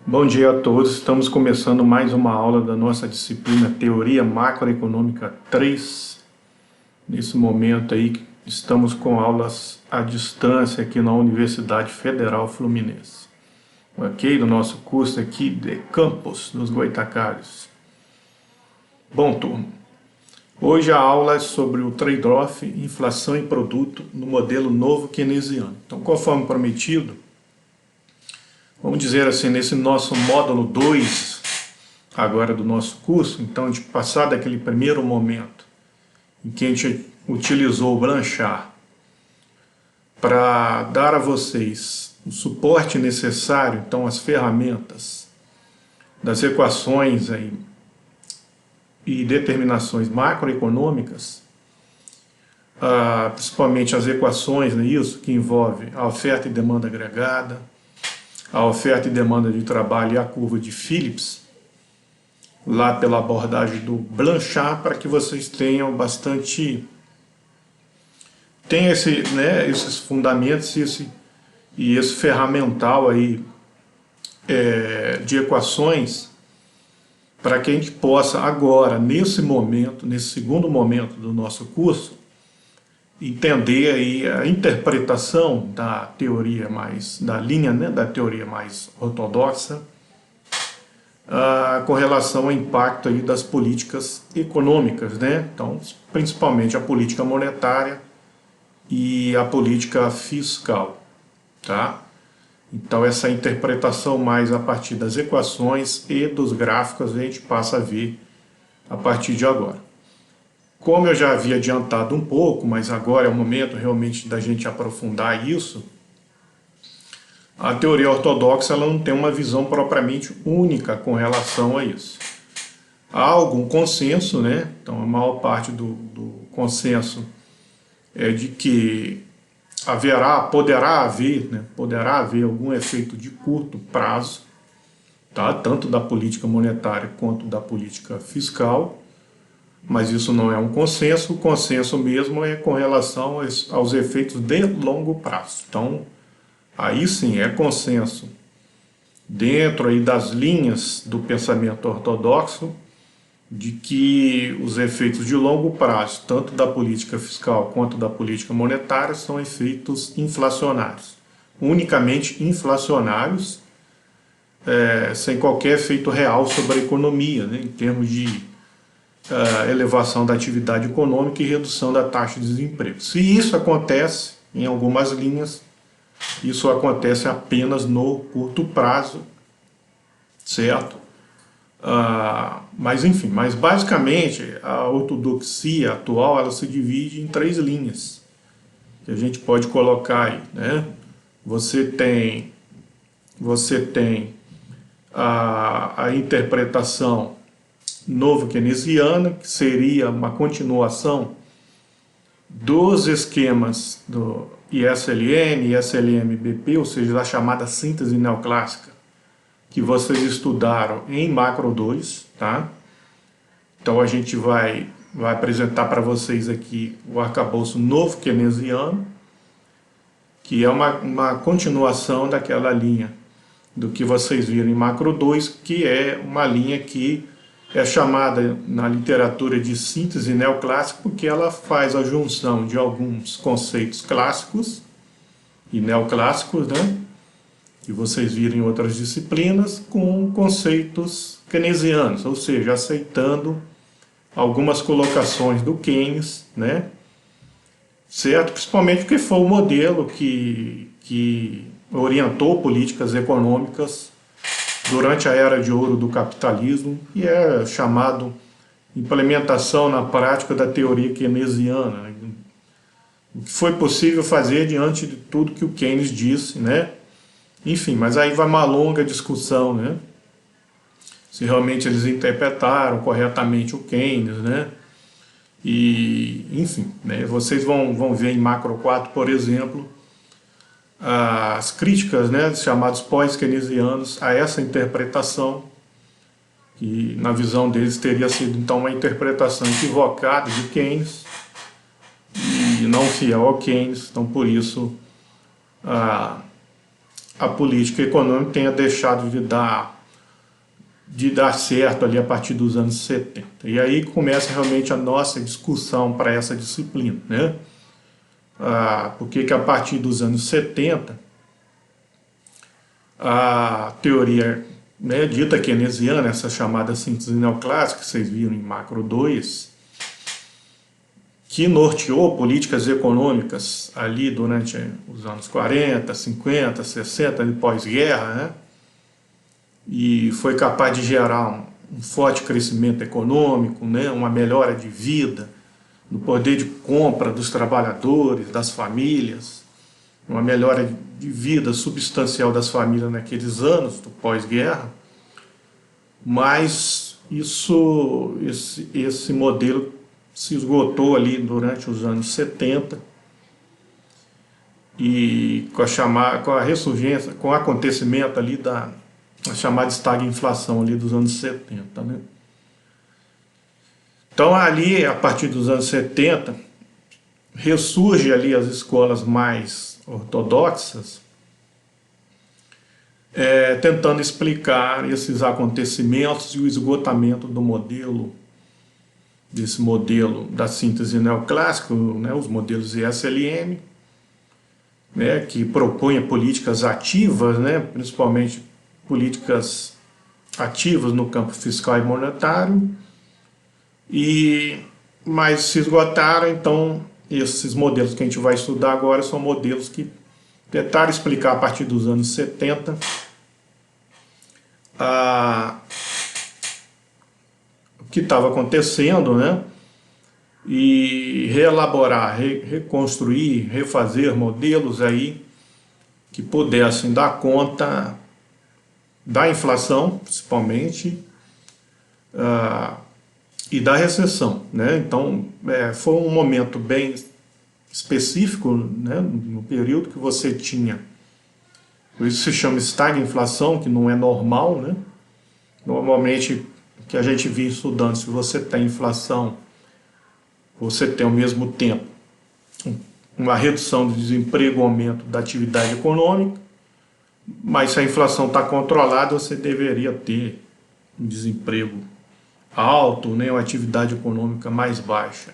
Bom dia a todos, estamos começando mais uma aula da nossa disciplina Teoria Macroeconômica 3. Nesse momento aí, estamos com aulas à distância aqui na Universidade Federal Fluminense. Ok? Do nosso curso aqui de Campos, dos Goitacazes. Bom, turma, hoje a aula é sobre o trade-off inflação e produto no modelo novo keynesiano. Então, conforme prometido, vamos dizer assim, nesse nosso módulo 2, agora do nosso curso, então de passar daquele primeiro momento em que a gente utilizou o Blanchard para dar a vocês o suporte necessário, então as ferramentas das equações aí, e determinações macroeconômicas, principalmente as equações, né, isso que envolve a oferta e demanda agregada, a oferta e demanda de trabalho e a curva de Phillips, lá pela abordagem do Blanchard, para que vocês tenham esses fundamentos e esse ferramental aí, de equações, para que a gente possa agora, nesse momento, nesse segundo momento do nosso curso, entender aí a interpretação da teoria da linha, né, da teoria mais ortodoxa, com relação ao impacto aí das políticas econômicas, né? Então, principalmente a política monetária e a política fiscal, tá? Então, essa interpretação mais a partir das equações e dos gráficos a gente passa a ver a partir de agora. Como eu já havia adiantado um pouco, mas agora é o momento realmente da gente aprofundar isso, a teoria ortodoxa ela não tem uma visão propriamente única com relação a isso. Há algum consenso, né? Então a maior parte do consenso é de que poderá haver algum efeito de curto prazo, tá? Tanto da política monetária quanto da política fiscal, mas isso não é um consenso. O consenso mesmo é com relação aos efeitos de longo prazo. Então, aí sim é consenso dentro aí das linhas do pensamento ortodoxo de que os efeitos de longo prazo, tanto da política fiscal quanto da política monetária, são efeitos inflacionários, unicamente inflacionários, sem qualquer efeito real sobre a economia, né, em termos de elevação da atividade econômica e redução da taxa de desemprego. Se isso acontece em algumas linhas, isso acontece apenas no curto prazo, certo? Mas enfim, mas basicamente a ortodoxia atual ela se divide em 3 linhas que a gente pode colocar aí, né? Você tem a interpretação novo keynesiana, que seria uma continuação dos esquemas do ISLM, ISLM-BP, ou seja, da chamada síntese neoclássica, que vocês estudaram em Macro 2, tá? Então a gente vai apresentar para vocês aqui o arcabouço novo keynesiano, que é uma continuação daquela linha do que vocês viram em Macro 2, que é uma linha que é chamada na literatura de síntese neoclássica porque ela faz a junção de alguns conceitos clássicos e neoclássicos, né, que vocês viram em outras disciplinas, com conceitos keynesianos, ou seja, aceitando algumas colocações do Keynes, né, certo? Principalmente porque foi o modelo que orientou políticas econômicas durante a era de ouro do capitalismo, e é chamado implementação na prática da teoria keynesiana, né? O que foi possível fazer diante de tudo que o Keynes disse, né? Enfim, mas aí vai uma longa discussão, né? Se realmente eles interpretaram corretamente o Keynes, né? E, enfim, né? Vocês vão ver em Macro 4, por exemplo, as críticas, né, chamados pós-keynesianos a essa interpretação, que na visão deles teria sido então uma interpretação equivocada de Keynes e não fiel ao Keynes. Então por isso a política econômica tenha deixado de dar de dar certo ali a partir dos anos 70. E aí começa realmente a nossa discussão para essa disciplina, né? Porque que a partir dos anos 70, a teoria, né, dita keynesiana, essa chamada síntese neoclássica, que vocês viram em Macro 2, que norteou políticas econômicas ali durante os anos 40, 50, 60, de pós-guerra, né? E foi capaz de gerar um forte crescimento econômico, né? Uma melhora de vida, no poder de compra dos trabalhadores, das famílias, uma melhora de vida substancial das famílias naqueles anos do pós-guerra, mas esse modelo se esgotou ali durante os anos 70 e com a ressurgência, com o acontecimento ali da chamada estagflação ali dos anos 70, né? Então ali, a partir dos anos 70, ressurge ali as escolas mais ortodoxas, tentando explicar esses acontecimentos e o esgotamento do modelo, desse modelo da síntese neoclássica, né, os modelos ESLM, né, que propõem políticas ativas, né, principalmente políticas ativas no campo fiscal e monetário, mas se esgotaram. Então esses modelos que a gente vai estudar agora são modelos que tentaram explicar a partir dos anos 70 o que estava acontecendo, né? E reelaborar, reconstruir, refazer modelos aí que pudessem dar conta da inflação, principalmente, e da recessão, né? Então, foi um momento bem específico, né, no período que você tinha, por isso se chama estagflação, que não é normal, né? Normalmente, o que a gente vinha estudando, se você tem inflação, você tem ao mesmo tempo uma redução do desemprego, aumento da atividade econômica, mas se a inflação está controlada, você deveria ter um desemprego alto, né, uma atividade econômica mais baixa.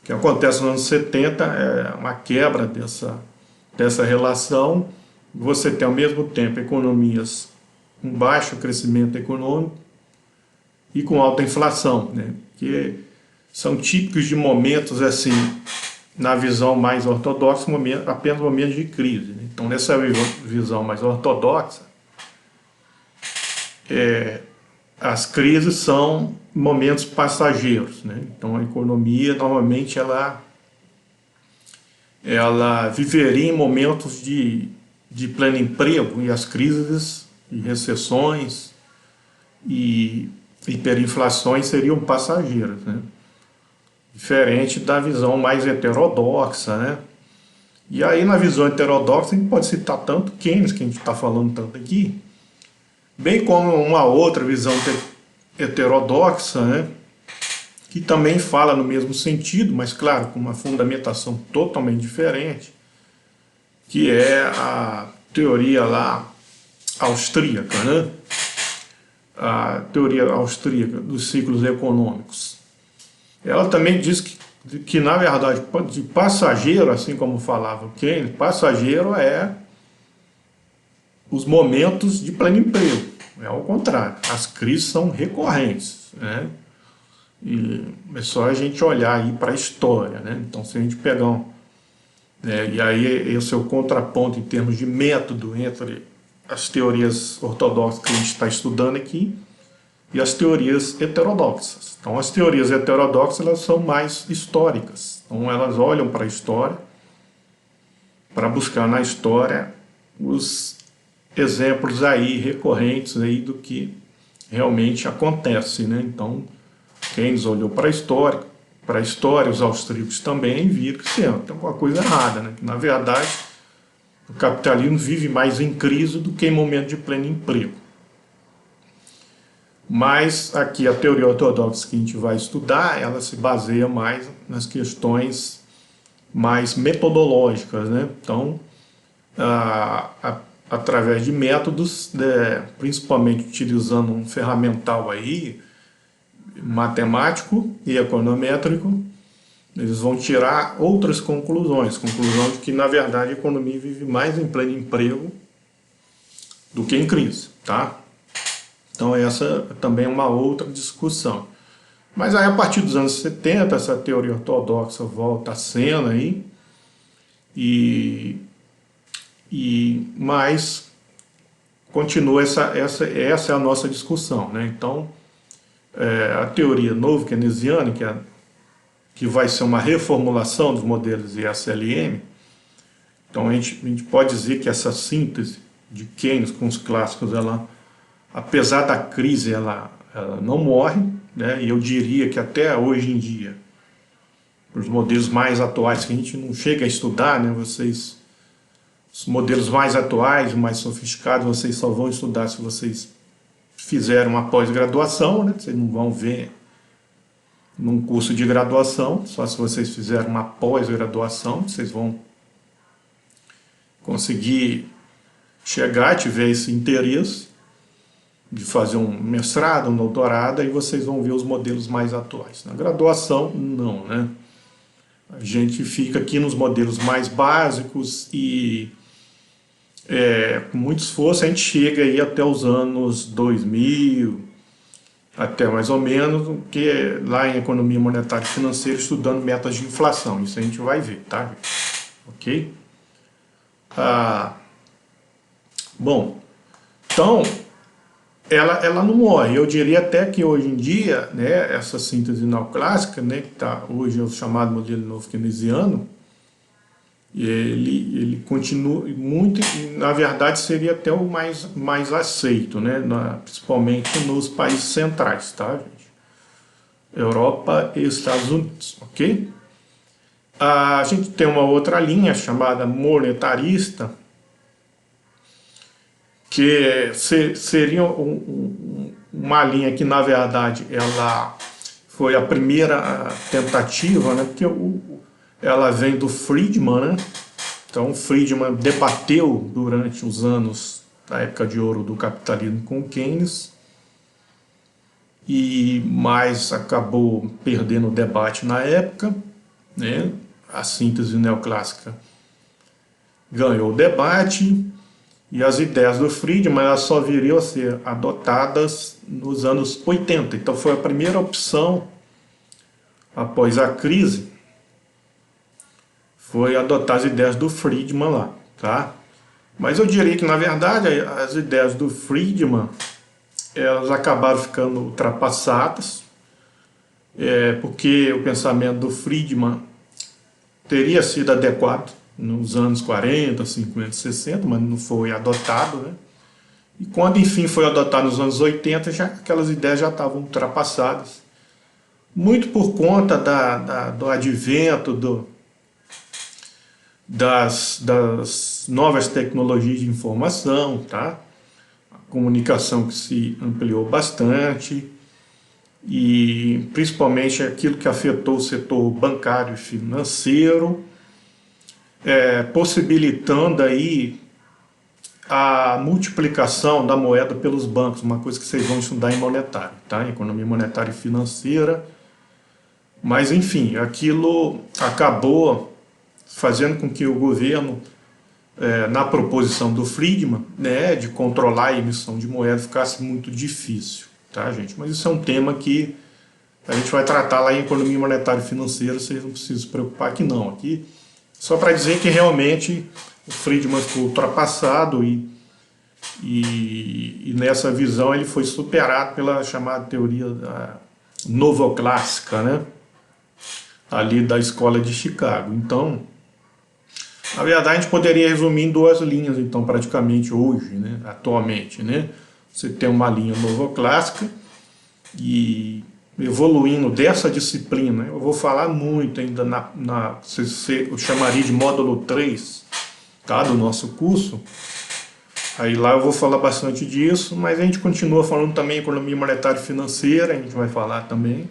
O que acontece nos anos 70 é uma quebra dessa relação. Você tem ao mesmo tempo economias com baixo crescimento econômico e com alta inflação, né, que são típicos de momentos assim, na visão mais ortodoxa, apenas momentos de crise, né? Então nessa visão mais ortodoxa, as crises são momentos passageiros, né? Então a economia normalmente ela viveria em momentos de pleno emprego, e as crises e recessões e hiperinflações seriam passageiras, né? Diferente da visão mais heterodoxa, né? E aí na visão heterodoxa a gente pode citar tanto Keynes, que a gente está falando tanto aqui, bem como uma outra visão heterodoxa, né, que também fala no mesmo sentido, mas claro, com uma fundamentação totalmente diferente, que é a teoria lá austríaca, né, a teoria austríaca dos ciclos econômicos. Ela também diz que na verdade, de passageiro, assim como falava o Keynes, passageiro é os momentos de pleno emprego. É ao contrário, as crises são recorrentes, né? E é só a gente olhar aí para a história, né? Então, se a gente pegar e aí esse é o contraponto em termos de método entre as teorias ortodoxas que a gente está estudando aqui e as teorias heterodoxas. Então, as teorias heterodoxas, elas são mais históricas. Então, elas olham para a história para buscar na história os exemplos aí recorrentes aí do que realmente acontece, né? Então, Keynes olhou para a história, os austríacos também, e viram que tem alguma coisa errada, né? Que, na verdade, o capitalismo vive mais em crise do que em momento de pleno emprego. Mas aqui a teoria ortodoxa que a gente vai estudar, ela se baseia mais nas questões mais metodológicas, né? Então, através de métodos, principalmente utilizando um ferramental aí, matemático e econométrico, eles vão tirar outras conclusões. Conclusão de que, na verdade, a economia vive mais em pleno emprego do que em crise, tá? Então essa também é uma outra discussão. Mas aí, a partir dos anos 70, essa teoria ortodoxa volta à cena aí, mas continua essa é a nossa discussão, né? Então, a teoria novo-keynesiana, que vai ser uma reformulação dos modelos ISLM, então a gente pode dizer que essa síntese de Keynes com os clássicos, ela, apesar da crise, ela não morre, né? E eu diria que até hoje em dia, os modelos mais atuais, que a gente não chega a estudar, né? Os modelos mais atuais, mais sofisticados, vocês só vão estudar se vocês fizerem uma pós-graduação, né? Vocês não vão ver num curso de graduação, só se vocês fizerem uma pós-graduação, vocês vão conseguir chegar, tiver esse interesse de fazer um mestrado, um doutorado, aí vocês vão ver os modelos mais atuais. Na graduação, não, né? A gente fica aqui nos modelos mais básicos e com muito esforço a gente chega aí até os anos 2000, até mais ou menos, que é lá em economia monetária e financeira, estudando metas de inflação. Isso a gente vai ver, tá? Ok? Bom, então, ela não morre. Eu diria até que hoje em dia, né, essa síntese neoclássica, né, que tá, hoje é o chamado modelo novo keynesiano, ele continua muito, na verdade seria até o mais aceito, né, principalmente nos países centrais, tá, gente? Europa e Estados Unidos, ok? A gente tem uma outra linha chamada monetarista, que seria uma linha que, na verdade, ela foi a primeira tentativa, né, porque ela vem do Friedman, né? Então, Friedman debateu durante os anos da época de ouro do capitalismo com Keynes, mas acabou perdendo o debate na época, né? A síntese neoclássica ganhou o debate, e as ideias do Friedman elas só viriam a ser adotadas nos anos 80. Então foi a primeira opção após a crise, foi adotar as ideias do Friedman lá, tá? Mas eu diria que, na verdade, as ideias do Friedman, elas acabaram ficando ultrapassadas, porque o pensamento do Friedman teria sido adequado nos anos 40, 50, 60, mas não foi adotado, né? E quando, enfim, foi adotado nos anos 80, aquelas ideias já estavam ultrapassadas, muito por conta do advento das novas tecnologias de informação, tá? A comunicação que se ampliou bastante, e principalmente aquilo que afetou o setor bancário e financeiro, possibilitando aí a multiplicação da moeda pelos bancos, uma coisa que vocês vão estudar em monetário, tá? Em economia monetária e financeira. Mas, enfim, aquilo acabou fazendo com que o governo, na proposição do Friedman, né, de controlar a emissão de moeda, ficasse muito difícil, tá, gente? Mas isso é um tema que a gente vai tratar lá em economia monetária e financeira, vocês não precisam se preocupar aqui não. Aqui, só para dizer que realmente o Friedman ficou ultrapassado e nessa visão ele foi superado pela chamada teoria novoclássica, né? Ali da escola de Chicago. Então, na verdade, a gente poderia resumir em duas linhas, então, praticamente hoje, né? Atualmente, né? Você tem uma linha novoclássica e evoluindo dessa disciplina, eu vou falar muito ainda eu chamaria de módulo 3, tá, do nosso curso. Aí lá eu vou falar bastante disso, mas a gente continua falando também economia monetária e financeira, a gente vai falar também.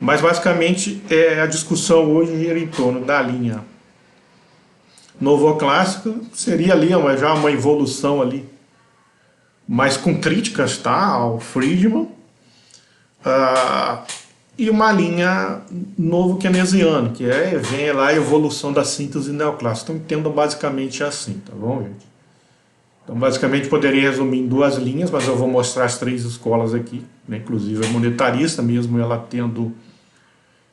Mas basicamente a discussão hoje gira em torno da linha Novoclássico seria ali já uma evolução ali, mas com críticas, tá, ao Friedman, e uma linha novo keynesiano, que vem lá a evolução da síntese neoclássica. Então entendam basicamente assim, tá bom, gente? Então basicamente poderia resumir em duas linhas, mas eu vou mostrar as três escolas aqui, né? Inclusive a monetarista, mesmo ela tendo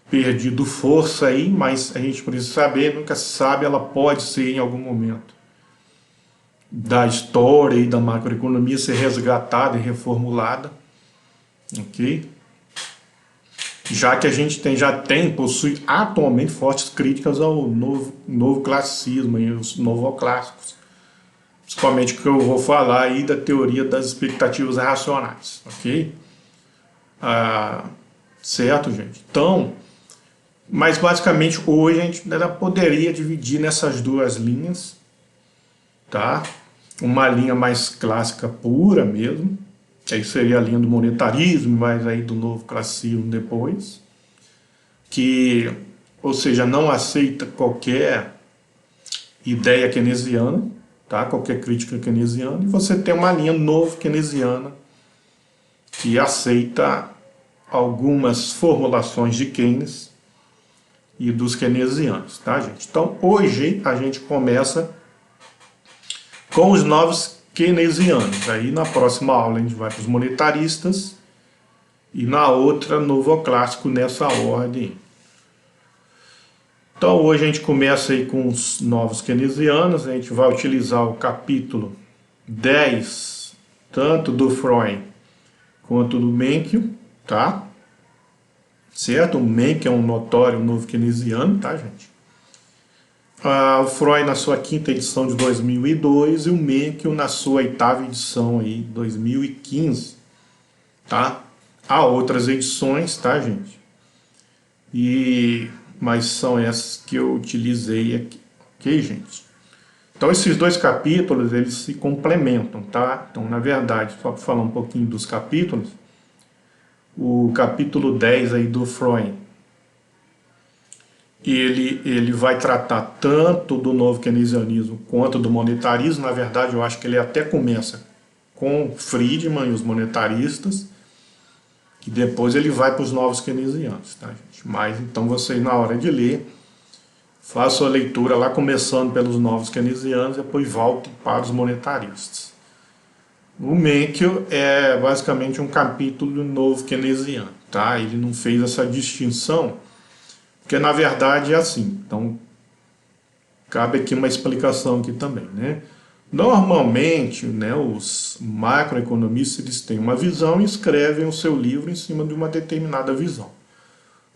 perdido força aí, mas a gente precisa saber, nunca se sabe, ela pode ser em algum momento da história e da macroeconomia ser resgatada e reformulada, ok? Já que a gente possui atualmente fortes críticas ao novo classicismo e os novoclássicos, principalmente que eu vou falar aí da teoria das expectativas racionais, ok? Certo, gente? Então, mas basicamente hoje a gente poderia dividir nessas duas linhas, tá? Uma linha mais clássica pura mesmo, que aí seria a linha do monetarismo, mas aí do novo classicismo depois, que, ou seja, não aceita qualquer ideia keynesiana, tá? Qualquer crítica keynesiana, e você tem uma linha novo keynesiana que aceita algumas formulações de Keynes e dos keynesianos, tá, gente? Então, hoje a gente começa com os novos keynesianos. Aí na próxima aula a gente vai para os monetaristas e na outra novoclássico nessa ordem. Então hoje a gente começa aí com os novos keynesianos, a gente vai utilizar o capítulo 10, tanto do Freud quanto do Menkio, tá? Certo? O Menkio é um notório novo keynesiano, tá, gente? O Freud na sua quinta edição de 2002 e o Menkio na sua oitava edição aí, 2015, tá? Há outras edições, tá, gente? Mas são essas que eu utilizei aqui, ok, gente? Então esses dois capítulos, eles se complementam, tá? Então, na verdade, só para falar um pouquinho dos capítulos, o capítulo 10 aí do Freud, ele vai tratar tanto do novo keynesianismo quanto do monetarismo. Na verdade, eu acho que ele até começa com Friedman e os monetaristas, e depois ele vai para os novos keynesianos, tá, gente? Mas então vocês, na hora de ler, façam a leitura lá começando pelos novos keynesianos e depois voltem para os monetaristas. O Menkio é basicamente um capítulo do novo keynesiano, tá? Ele não fez essa distinção, porque na verdade é assim. Então, cabe aqui uma explicação aqui também, né? Normalmente, né, os macroeconomistas, eles têm uma visão e escrevem o seu livro em cima de uma determinada visão.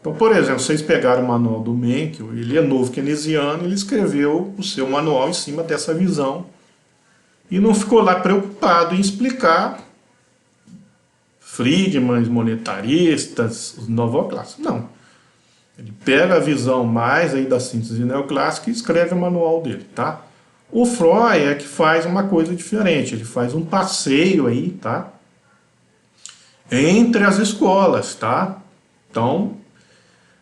Então, por exemplo, vocês pegaram o manual do Menkio, ele é novo keynesiano, ele escreveu o seu manual em cima dessa visão e não ficou lá preocupado em explicar Friedman, os monetaristas, os novoclássicos. Não. Ele pega a visão mais aí da síntese neoclássica e escreve o manual dele, tá? O Freud é que faz uma coisa diferente, ele faz um passeio aí, tá? Entre as escolas, tá? Então,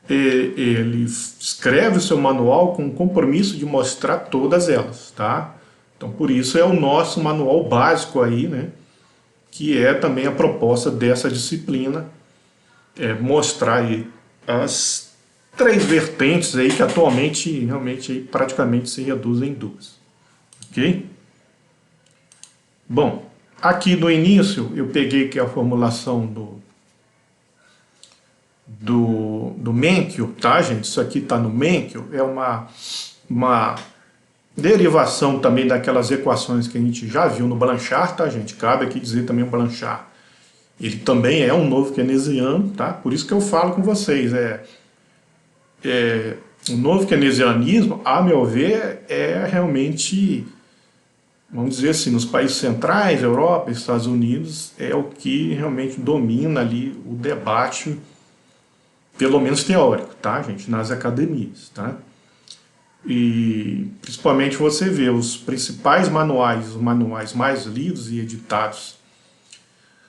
ele escreve o seu manual com o compromisso de mostrar todas elas, tá? Então, por isso é o nosso manual básico aí, né? Que é também a proposta dessa disciplina, mostrar aí as três vertentes aí que atualmente realmente aí praticamente se reduzem em duas, ok? Bom, aqui no início eu peguei aqui a formulação do Menkio, tá, gente? Isso aqui está no Menkio, é uma derivação também daquelas equações que a gente já viu no Blanchard, tá, gente? Cabe aqui dizer também o Blanchard. Ele também é um novo keynesiano, tá? Por isso que eu falo com vocês, o novo keynesianismo, a meu ver, é realmente, vamos dizer assim, nos países centrais, Europa, Estados Unidos, é o que realmente domina ali o debate, pelo menos teórico, tá, gente? Nas academias, tá? E principalmente você vê os principais manuais, os manuais mais lidos e editados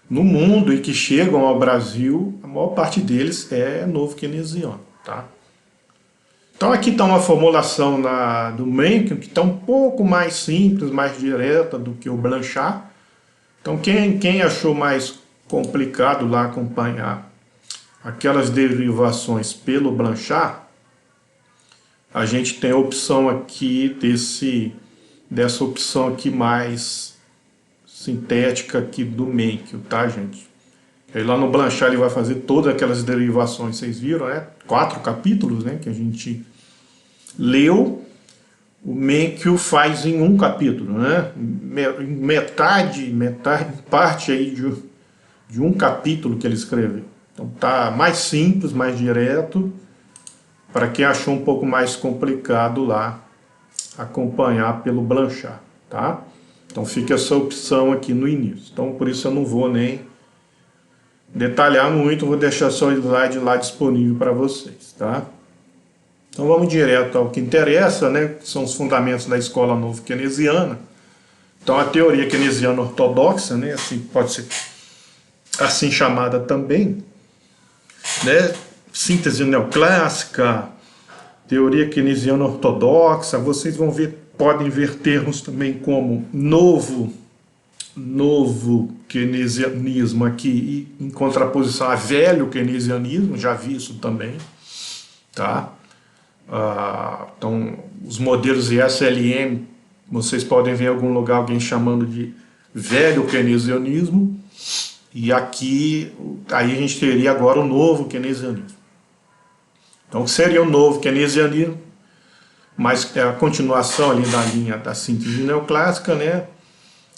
no mundo e que chegam ao Brasil, a maior parte deles é novo keynesiano, tá? Então aqui está uma formulação do Mencken, que está um pouco mais simples, mais direta do que o Blanchard. Então quem achou mais complicado lá acompanhar aquelas derivações pelo Blanchard, a gente tem a opção aqui dessa opção aqui mais sintética aqui do Mencken, tá, gente? Aí lá no Blanchard ele vai fazer todas aquelas derivações, vocês viram, né? 4 capítulos, né, que a gente leu. O Mencken faz em um capítulo, né? Parte aí de um capítulo que ele escreveu. Então tá mais simples, mais direto, para quem achou um pouco mais complicado lá acompanhar pelo Blanchard, tá? Então fica essa opção aqui no início. Então por isso eu não vou nem detalhar muito, vou deixar só o slide lá disponível para vocês, tá? Então vamos direto ao que interessa, né? Que são os fundamentos da escola novo-keynesiana. Então a teoria keynesiana ortodoxa, né? Assim, pode ser assim chamada também, né? Síntese neoclássica, teoria keynesiana ortodoxa, vocês vão ver, podem ver termos também como novo keynesianismo aqui, em contraposição a velho keynesianismo, já vi isso também, tá? Então, os modelos ISLM, vocês podem ver em algum lugar alguém chamando de velho keynesianismo, e aqui, aí a gente teria agora o novo keynesianismo. Então, o que seria o novo keynesianismo? Mas é a continuação ali da linha da síntese neoclássica, né?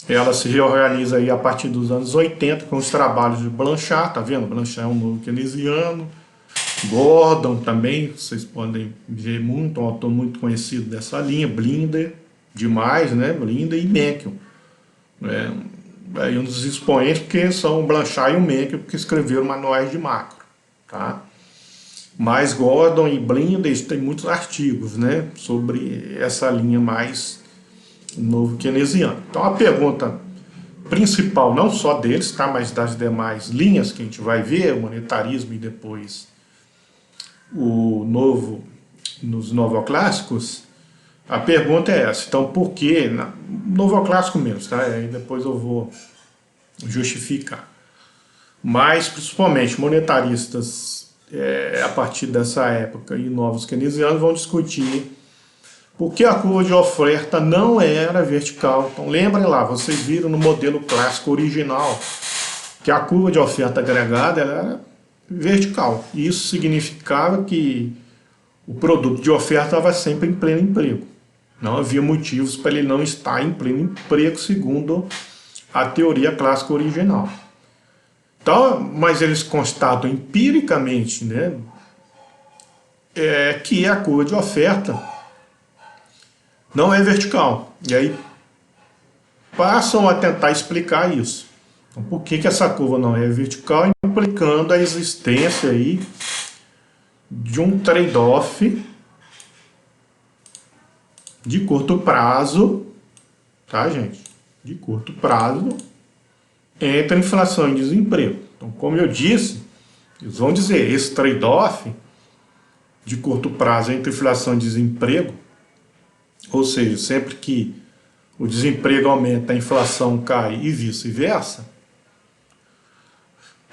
Ela se reorganiza aí a partir dos anos 80 com os trabalhos de Blanchard, tá vendo? Blanchard é um novo keynesiano. Gordon também, vocês podem ver muito, um autor muito conhecido dessa linha, Blinder, demais, né? Blinder e Mencken. Aí um dos expoentes, porque são o Blanchard e o Mencken, que escreveram manuais de macro, tá? Mas Gordon e Blinder têm muitos artigos, né, sobre essa linha mais novo keynesiana. Então a pergunta principal, não só deles, tá, mas das demais linhas que a gente vai ver, o monetarismo e depois nos novoclássicos, a pergunta é essa. Então por que, novoclássico mesmo, tá? Aí depois eu vou justificar. Mas principalmente monetaristas a partir dessa época e novos keynesianos vão discutir por que a curva de oferta não era vertical. Então lembrem lá, vocês viram no modelo clássico original que a curva de oferta agregada ela era vertical. Isso significava que o produto de oferta estava sempre em pleno emprego. Não havia motivos para ele não estar em pleno emprego, segundo a teoria clássica original. Então, mas eles constatam empiricamente, né, que a curva de oferta não é vertical. E aí passam a tentar explicar isso. Então, por que essa curva não é vertical? Implicando a existência aí de um trade-off de curto prazo, tá, gente? De curto prazo entre inflação e desemprego. Então, como eu disse, eles vão dizer, esse trade-off de curto prazo entre inflação e desemprego, ou seja, sempre que o desemprego aumenta, a inflação cai e vice-versa,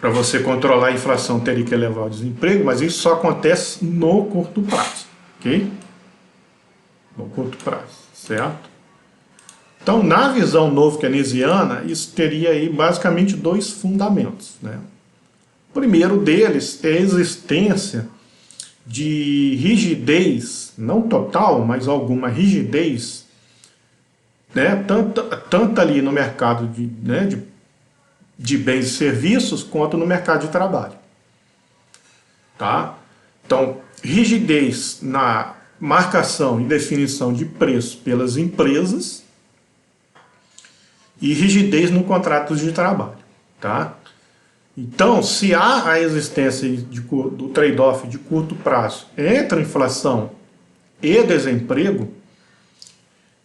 para você controlar a inflação teria que elevar o desemprego, mas isso só acontece no curto prazo, ok? No curto prazo, certo? Então, na visão novo-keynesiana, isso teria aí basicamente 2 fundamentos, né? O primeiro deles é a existência de rigidez, não total, mas alguma rigidez, né? Tanto ali no mercado de bens e serviços, quanto no mercado de trabalho. Tá? Então, rigidez na marcação e definição de preço pelas empresas, e rigidez no contrato de trabalho, tá? Então, se há a existência do trade-off de curto prazo entre inflação e desemprego,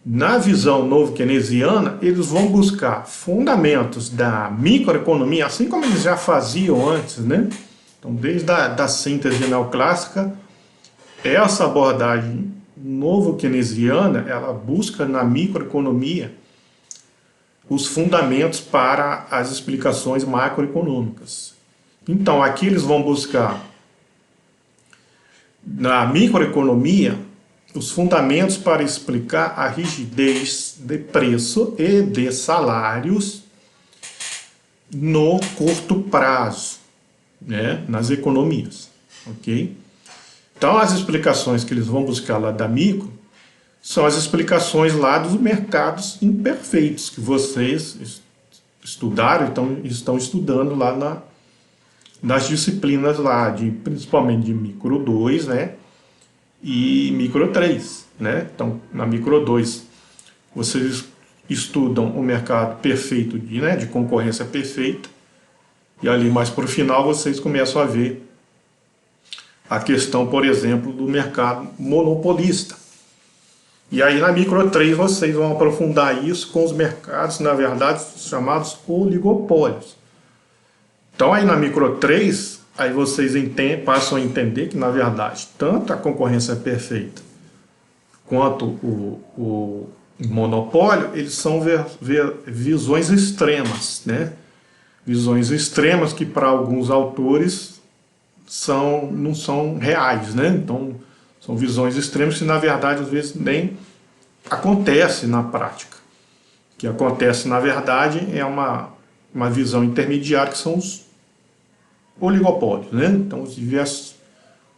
na visão novo-keynesiana, eles vão buscar fundamentos da microeconomia, assim como eles já faziam antes, né? Então, desde a síntese neoclássica, essa abordagem novo-keynesiana, ela busca na microeconomia os fundamentos para as explicações macroeconômicas. Então, aqui eles vão buscar na microeconomia os fundamentos para explicar a rigidez de preço e de salários no curto prazo, né, nas economias, ok? Então, as explicações que eles vão buscar lá da micro são as explicações lá dos mercados imperfeitos que vocês estudaram, então estão estudando lá nas disciplinas lá, principalmente de micro 2, né, e micro 3, né? Então, na micro 2, vocês estudam o mercado perfeito de concorrência perfeita, e ali mais para o final vocês começam a ver a questão, por exemplo, do mercado monopolista. E aí na micro 3 vocês vão aprofundar isso com os mercados, na verdade, chamados oligopólios. Então aí na micro 3, aí vocês passam a entender que, na verdade, tanto a concorrência perfeita quanto o monopólio, eles são visões extremas, né? Visões extremas que para alguns autores não são reais, né? Então, são visões extremas que, na verdade, às vezes nem acontece na prática. O que acontece, na verdade, é uma visão intermediária, que são os oligopólios, né? Então, os diversos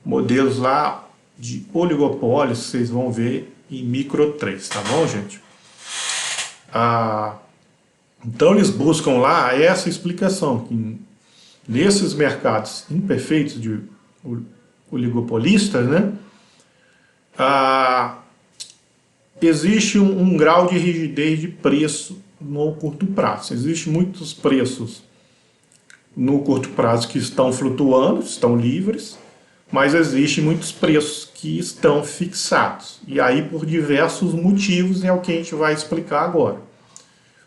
modelos lá de oligopólios vocês vão ver em micro 3, tá bom, gente? Então, eles buscam lá essa explicação, que nesses mercados imperfeitos de oligopolistas, né, existe um grau de rigidez de preço no curto prazo. Existem muitos preços no curto prazo que estão flutuando, estão livres, mas existem muitos preços que estão fixados. E aí, por diversos motivos, é o que a gente vai explicar agora.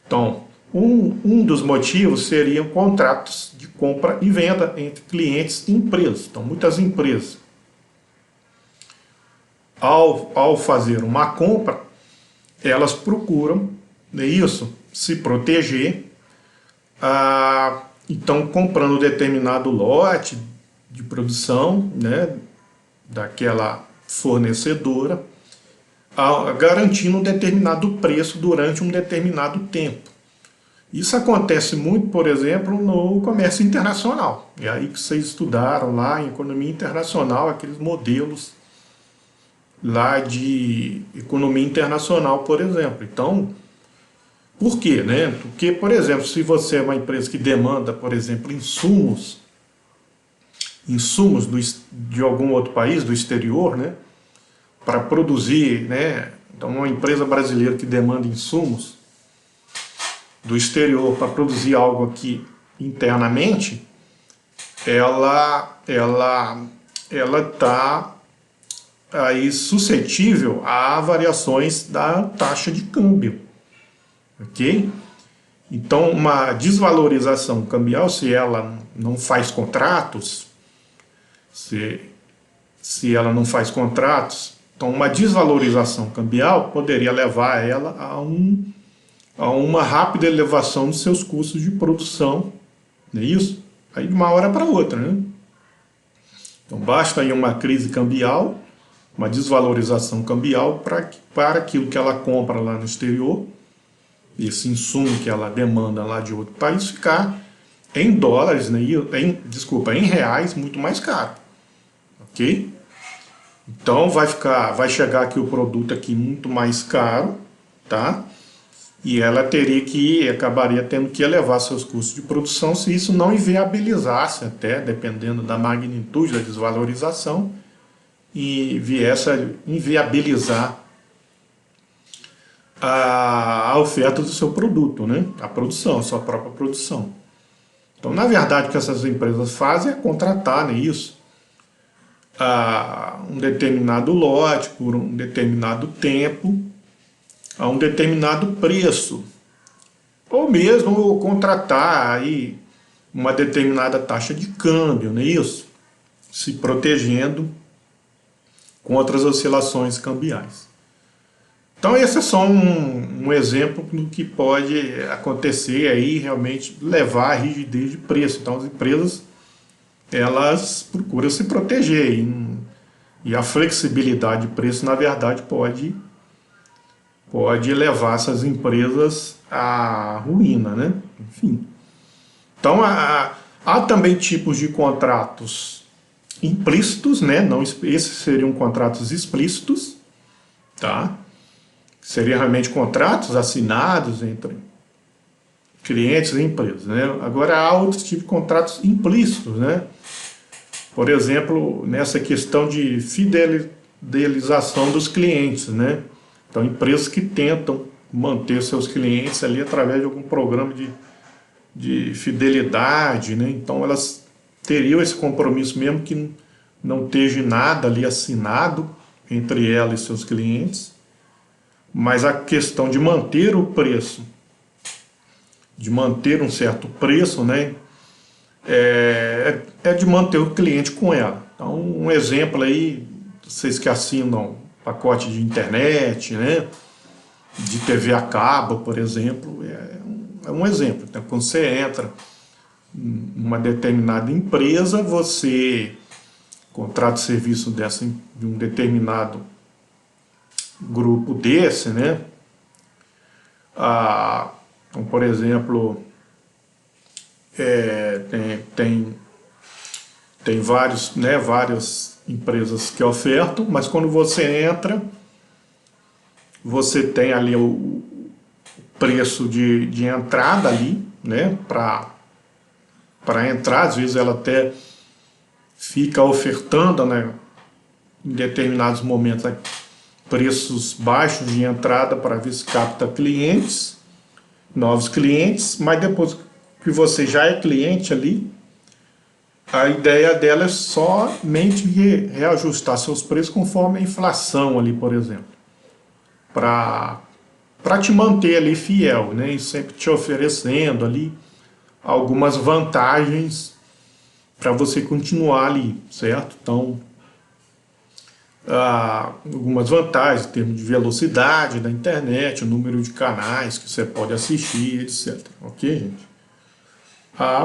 Então, um dos motivos seriam contratos de compra e venda entre clientes e empresas. Então, muitas empresas, ao fazer uma compra, elas procuram, é isso, se proteger, então comprando determinado lote de produção, né, daquela fornecedora, garantindo um determinado preço durante um determinado tempo. Isso acontece muito, por exemplo, no comércio internacional. É aí que vocês estudaram lá em economia internacional, aqueles modelos lá de economia internacional, por exemplo. Então, por quê, né? Porque, por exemplo, se você é uma empresa que demanda, por exemplo, insumos de algum outro país, do exterior, né, para produzir, né? Então, uma empresa brasileira que demanda insumos do exterior para produzir algo aqui internamente, ela está aí suscetível a variações da taxa de câmbio, ok? Então, uma desvalorização cambial, se ela não faz contratos, se ela não faz contratos, então uma desvalorização cambial poderia levar ela a uma rápida elevação dos seus custos de produção, não é isso? Aí de uma hora para outra, né? Então basta aí uma crise cambial, uma desvalorização cambial para aquilo que ela compra lá no exterior, esse insumo que ela demanda lá de outro país, ficar em dólares, né? em reais, muito mais caro, ok? Então vai chegar aqui o produto aqui muito mais caro, tá? E ela acabaria tendo que elevar seus custos de produção se isso não inviabilizasse, até dependendo da magnitude da desvalorização, e viesse a inviabilizar a oferta do seu produto, né? A produção, a sua própria produção. Então, na verdade, o que essas empresas fazem é contratar, né, isso, um determinado lote por um determinado tempo, a um determinado preço, ou mesmo contratar aí uma determinada taxa de câmbio, não é isso? Se protegendo contra as oscilações cambiais. Então esse é só um exemplo do que pode acontecer aí, realmente levar à rigidez de preço. Então as empresas, elas procuram se proteger e a flexibilidade de preço, na verdade, pode levar essas empresas à ruína, né? Enfim. Então há também tipos de contratos implícitos, né? Não, esses seriam contratos explícitos, tá? Seriam realmente contratos assinados entre clientes e empresas, né? Agora há outros tipos de contratos implícitos, né? Por exemplo, nessa questão de fidelização dos clientes, né? Então, empresas que tentam manter seus clientes ali através de algum programa de fidelidade, né? Então, elas teriam esse compromisso mesmo que não esteja nada ali assinado entre ela e seus clientes, mas a questão de manter o preço, de manter um certo preço, né? É de manter o cliente com ela. Então, um exemplo aí, vocês que assinam pacote de internet, né? De TV a cabo, por exemplo, é um exemplo. Então, quando você entra em uma determinada empresa, você contrata o serviço de um determinado grupo desse, né? Então, por exemplo, tem várias empresas que ofertam, mas quando você entra, você tem ali o preço de entrada ali, né? Para entrar, às vezes ela até fica ofertando, né, em determinados momentos, né, preços baixos de entrada para ver se capta clientes, novos clientes, mas depois que você já é cliente ali, a ideia dela é somente reajustar seus preços conforme a inflação ali, por exemplo, para te manter ali fiel, né, e sempre te oferecendo ali algumas vantagens para você continuar ali, certo? Então, algumas vantagens em termos de velocidade da internet, o número de canais que você pode assistir, etc. Ok, gente?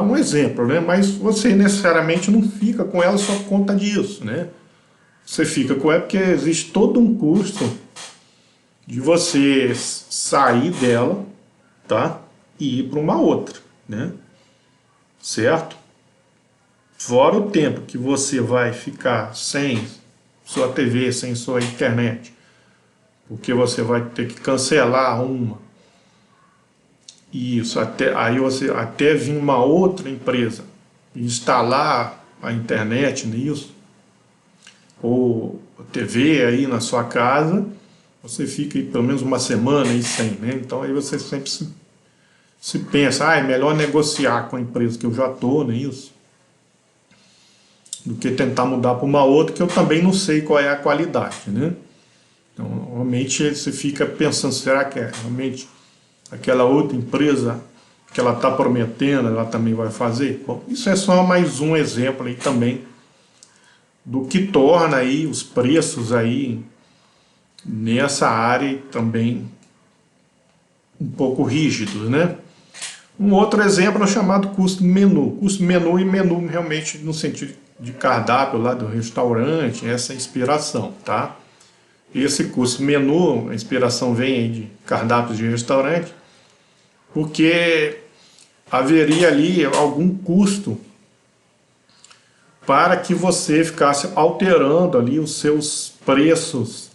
Um exemplo, né? Mas você necessariamente não fica com ela só por conta disso, né? Você fica com ela porque existe todo um custo de você sair dela, tá? E ir para uma outra, né? Certo? Fora o tempo que você vai ficar sem sua TV, sem sua internet, porque você vai ter que cancelar uma. Isso, aí você até vir uma outra empresa instalar a internet nisso, ou a TV aí na sua casa, você fica aí pelo menos uma semana aí sem, né? Então aí você sempre se pensa, é melhor negociar com a empresa que eu já estou nisso, do que tentar mudar para uma outra que eu também não sei qual é a qualidade, né? Então, realmente você fica pensando, será que realmente aquela outra empresa que ela está prometendo, ela também vai fazer? Bom, isso é só mais um exemplo aí também do que torna aí os preços aí nessa área também um pouco rígidos, né? Um outro exemplo é o chamado custo menu. Custo menu e menu realmente no sentido de cardápio lá do restaurante, essa inspiração, tá? Esse custo menu, a inspiração vem aí de cardápios de restaurante, porque haveria ali algum custo para que você ficasse alterando ali os seus preços,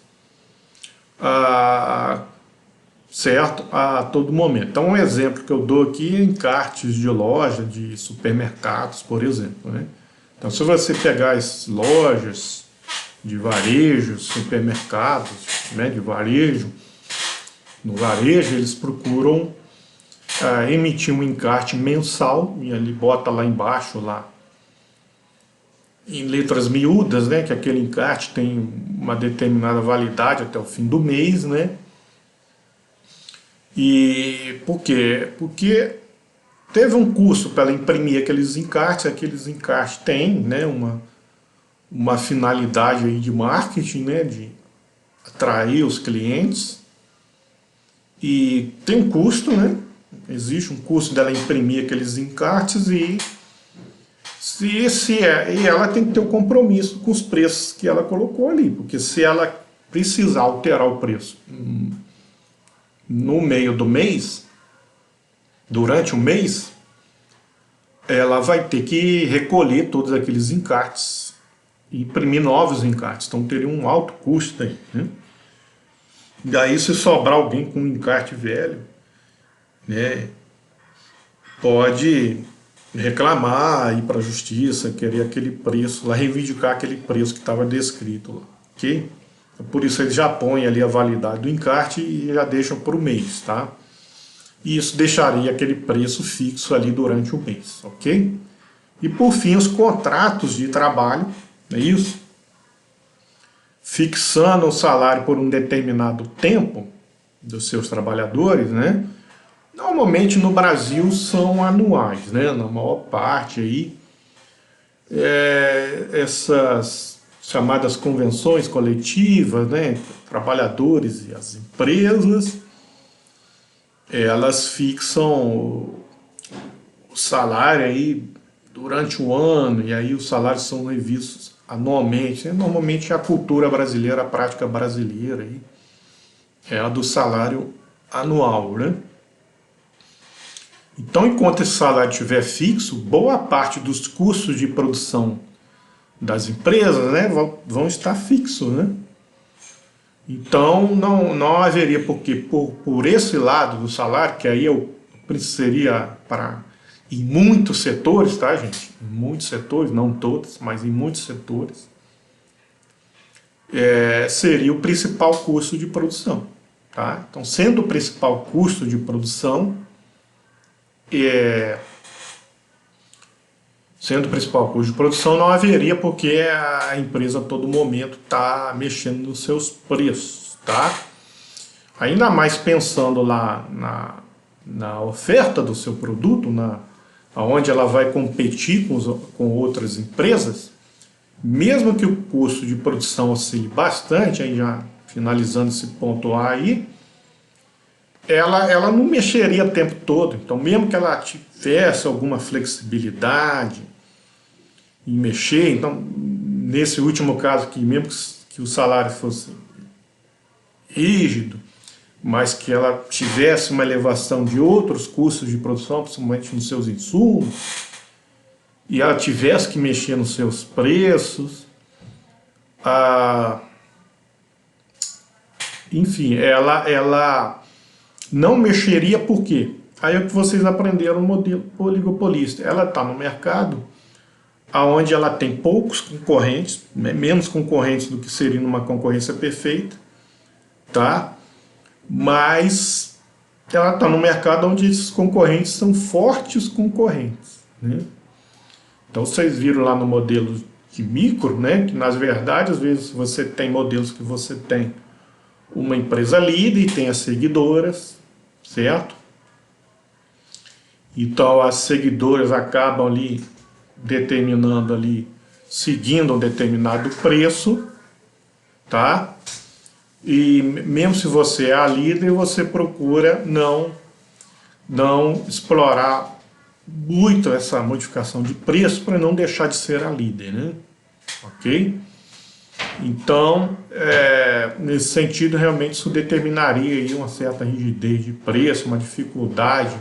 certo? A todo momento. Então, um exemplo que eu dou aqui é encartes de loja, de supermercados, por exemplo, né? Então, se você pegar as lojas de varejo, supermercados, né, de varejo, no varejo eles procuram emitir um encarte mensal, e ali bota lá embaixo, lá em letras miúdas, né, que aquele encarte tem uma determinada validade até o fim do mês, né? E por quê? Porque teve um custo para ela imprimir aqueles encartes têm, né, uma finalidade aí de marketing, né, de atrair os clientes, e tem um custo, né? Existe um custo dela imprimir aqueles encartes e e ela tem que ter um compromisso com os preços que ela colocou ali, porque se ela precisar alterar o preço no meio do mês, durante o mês, ela vai ter que recolher todos aqueles encartes e imprimir novos encartes, então teria um alto custo aí, né? Daí, se sobrar alguém com um encarte velho, né, pode reclamar, ir para a justiça, querer aquele preço, lá reivindicar aquele preço que estava descrito lá, ok? Por isso eles já põem ali a validade do encarte e já deixam por um mês, tá? E isso deixaria aquele preço fixo ali durante o mês, ok? E por fim, os contratos de trabalho, é isso? Fixando o salário por um determinado tempo dos seus trabalhadores, né? Normalmente no Brasil são anuais, né? Na maior parte aí, essas chamadas convenções coletivas, né? Trabalhadores e as empresas, elas fixam o salário aí durante o ano, e aí os salários são revistos anualmente, né? Normalmente a cultura brasileira, a prática brasileira aí, é a do salário anual, né? Então, enquanto esse salário estiver fixo, boa parte dos custos de produção das empresas, né, vão estar fixos, né? Então, não haveria porque por esse lado do salário, que aí eu seria para em muitos setores, tá, gente? Em muitos setores, não todos, mas em muitos setores, seria o principal custo de produção, tá? Então, sendo o principal custo de produção, não haveria porque a empresa a todo momento está mexendo nos seus preços, tá? Ainda mais pensando lá na oferta do seu produto, onde ela vai competir com outras empresas, mesmo que o custo de produção oscile bastante, aí já finalizando esse ponto A aí, ela não mexeria o tempo todo. Então, mesmo que ela tivesse alguma flexibilidade em mexer, então, nesse último caso aqui, mesmo que o salário fosse rígido, mas que ela tivesse uma elevação de outros custos de produção, principalmente nos seus insumos, e ela tivesse que mexer nos seus preços, enfim, ela não mexeria por quê? Aí é o que vocês aprenderam no modelo oligopolista. Ela está no mercado onde ela tem poucos concorrentes, né, menos concorrentes do que seria numa concorrência perfeita, tá? Mas ela está no mercado onde esses concorrentes são fortes concorrentes, né? Então vocês viram lá no modelo de micro, né, que nas verdade às vezes você tem modelos que você tem uma empresa líder e tem as seguidoras, certo? Então as seguidoras acabam ali determinando ali, seguindo um determinado preço, tá? E mesmo se você é a líder, você procura não explorar muito essa modificação de preço para não deixar de ser a líder, né? Ok? Então, nesse sentido, realmente isso determinaria aí uma certa rigidez de preço, uma dificuldade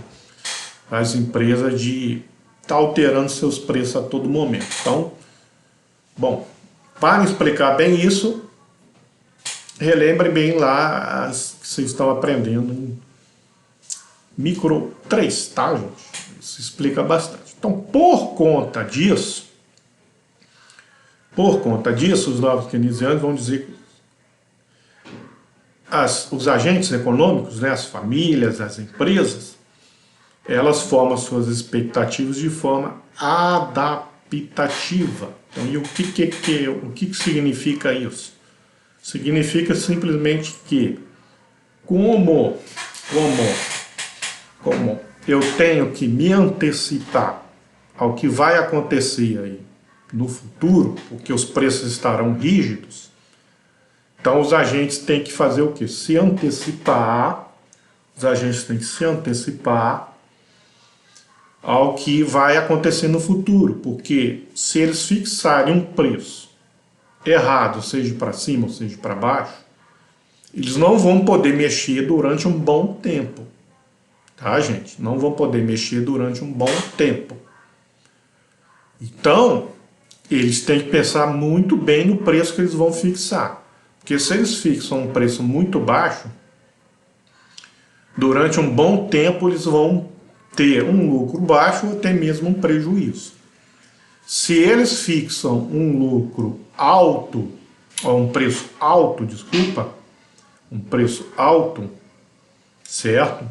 das empresas de estar alterando seus preços a todo momento. Então, bom, para explicar bem isso, relembre bem lá as que vocês estão aprendendo em micro 3, tá, gente? Isso explica bastante. Então, por conta disso, os novos keynesianos vão dizer que os agentes econômicos, né, as famílias, as empresas, elas formam suas expectativas de forma adaptativa. Então, e o que significa isso? Significa simplesmente que, como eu tenho que me antecipar ao que vai acontecer aí no futuro, porque os preços estarão rígidos, então os agentes têm que fazer o quê? Se antecipar, os agentes têm que se antecipar ao que vai acontecer no futuro, porque se eles fixarem um preço errado, seja para cima ou seja para baixo, eles não vão poder mexer durante um bom tempo, tá, gente? Não vão poder mexer durante um bom tempo. Então, eles têm que pensar muito bem no preço que eles vão fixar, porque se eles fixam um preço muito baixo, durante um bom tempo eles vão ter um lucro baixo ou até mesmo um prejuízo. Se eles fixam um lucro alto, ou um preço alto, desculpa, um preço alto, certo?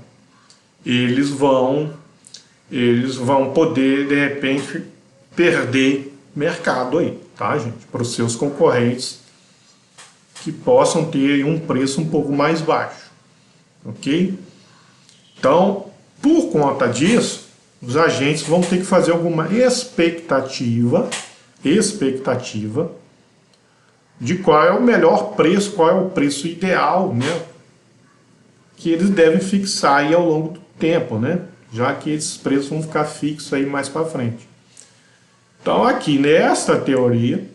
Eles vão poder, de repente, perder mercado aí, tá, gente? Para os seus concorrentes que possam ter um preço um pouco mais baixo, ok? Então, por conta disso, os agentes vão ter que fazer alguma expectativa de qual é o melhor preço, qual é o preço ideal, né, que eles devem fixar aí ao longo do tempo, né, já que esses preços vão ficar fixos aí mais para frente. Então aqui nesta teoria,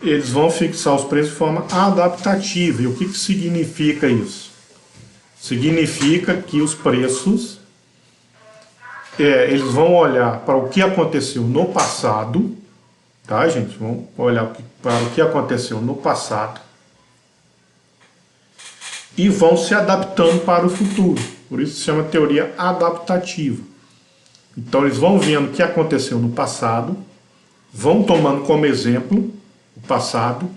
eles vão fixar os preços de forma adaptativa. E o que significa isso? Significa que os preços, eles vão olhar para o que aconteceu no passado, tá, gente? Vão olhar para o que aconteceu no passado e vão se adaptando para o futuro. Por isso se chama teoria adaptativa. Então eles vão vendo o que aconteceu no passado, vão tomando como exemplo o passado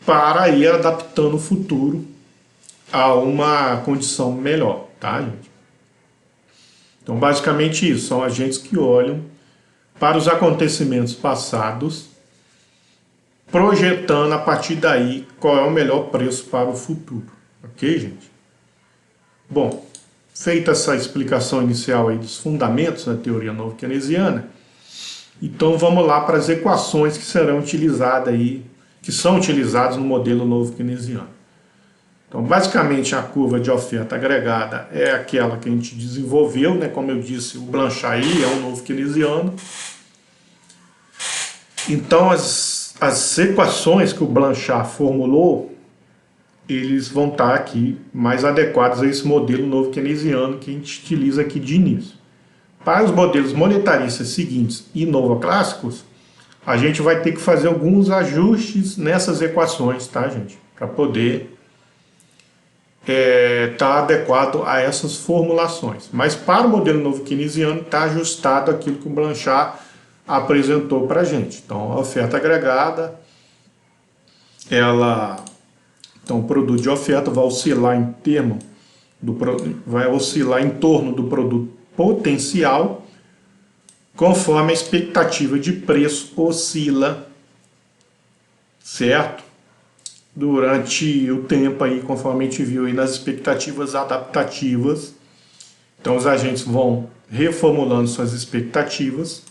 para ir adaptando o futuro a uma condição melhor, tá, gente? Então basicamente isso, são agentes que olham para os acontecimentos passados, projetando a partir daí qual é o melhor preço para o futuro. Ok, gente? Bom, feita essa explicação inicial aí dos fundamentos da teoria novo-keynesiana, então vamos lá para as equações que serão utilizadas aí, que são utilizadas no modelo novo-keynesiano. Então, basicamente, a curva de oferta agregada é aquela que a gente desenvolveu, né? Como eu disse, o Blanchard é um novo keynesiano. Então, as equações que o Blanchard formulou, eles vão estar aqui mais adequados a esse modelo novo keynesiano que a gente utiliza aqui de início. Para os modelos monetaristas seguintes e novoclássicos, a gente vai ter que fazer alguns ajustes nessas equações, tá, gente? Para poder tá adequado a essas formulações. Mas para o modelo novo keynesiano está ajustado aquilo que o Blanchard apresentou para a gente. Então a oferta agregada, então o produto de oferta vai oscilar em torno do produto potencial, conforme a expectativa de preço oscila, certo? Durante o tempo aí, conforme a gente viu aí nas expectativas adaptativas. Então os agentes vão reformulando suas expectativas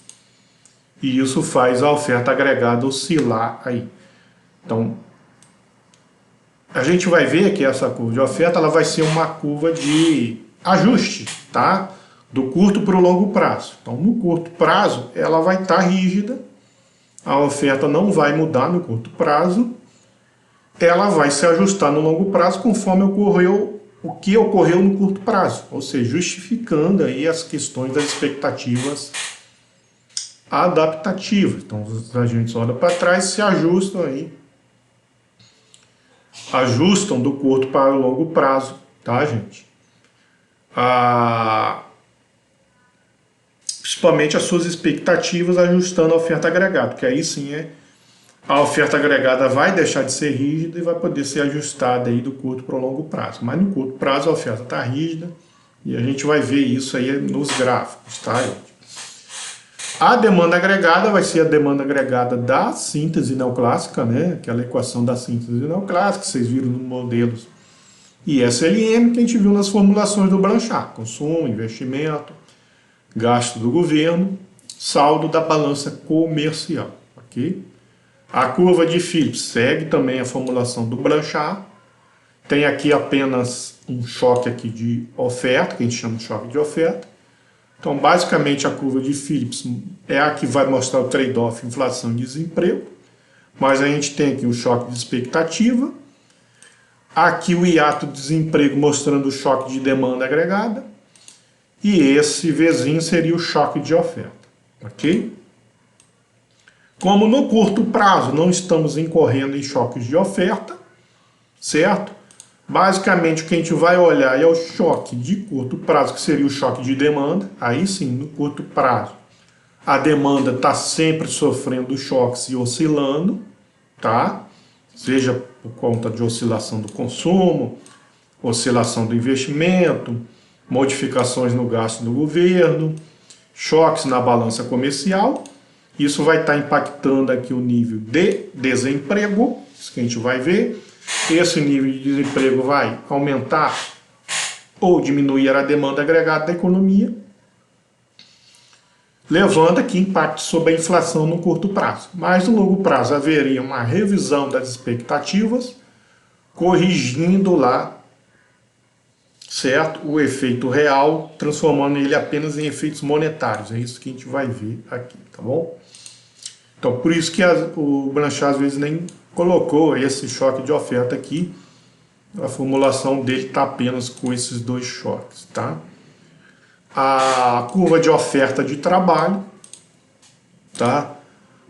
e isso faz a oferta agregada oscilar aí. Então a gente vai ver que essa curva de oferta ela vai ser uma curva de ajuste, tá? Do curto para o longo prazo. Então no curto prazo ela vai estar rígida, a oferta não vai mudar no curto prazo, ela vai se ajustar no longo prazo conforme o que ocorreu no curto prazo, ou seja, justificando aí as questões das expectativas adaptativas. Então os agentes olham para trás e se ajustam aí, ajustam do curto para o longo prazo, tá, gente? Principalmente as suas expectativas, ajustando a oferta agregada, que aí sim a oferta agregada vai deixar de ser rígida e vai poder ser ajustada aí do curto para o longo prazo. Mas no curto prazo a oferta está rígida e a gente vai ver isso aí nos gráficos, tá, gente? A demanda agregada vai ser a demanda agregada da síntese neoclássica, né? Aquela equação da síntese neoclássica que vocês viram nos modelos ISLM que a gente viu nas formulações do Blanchard: consumo, investimento, gasto do governo, saldo da balança comercial, ok? A curva de Phillips segue também a formulação do Blanchard. Tem aqui apenas um choque aqui de oferta, que a gente chama de choque de oferta. Então, basicamente, a curva de Phillips é a que vai mostrar o trade-off inflação e desemprego. Mas a gente tem aqui o choque de expectativa. Aqui o hiato de desemprego mostrando o choque de demanda agregada. E esse Vzinho seria o choque de oferta, ok? Como no curto prazo não estamos incorrendo em choques de oferta, certo? Basicamente o que a gente vai olhar é o choque de curto prazo, que seria o choque de demanda. Aí sim, no curto prazo, a demanda está sempre sofrendo choques e oscilando, tá? Seja por conta de oscilação do consumo, oscilação do investimento, modificações no gasto do governo, choques na balança comercial. Isso vai estar impactando aqui o nível de desemprego, isso que a gente vai ver. Esse nível de desemprego vai aumentar ou diminuir a demanda agregada da economia, levando aqui impacto sobre a inflação no curto prazo. Mas no longo prazo haveria uma revisão das expectativas, corrigindo lá, certo, o efeito real, transformando ele apenas em efeitos monetários. É isso que a gente vai ver aqui, tá bom? Então, por isso que o Blanchard às vezes nem colocou esse choque de oferta aqui. A formulação dele está apenas com esses dois choques, tá? A curva de oferta de trabalho, tá?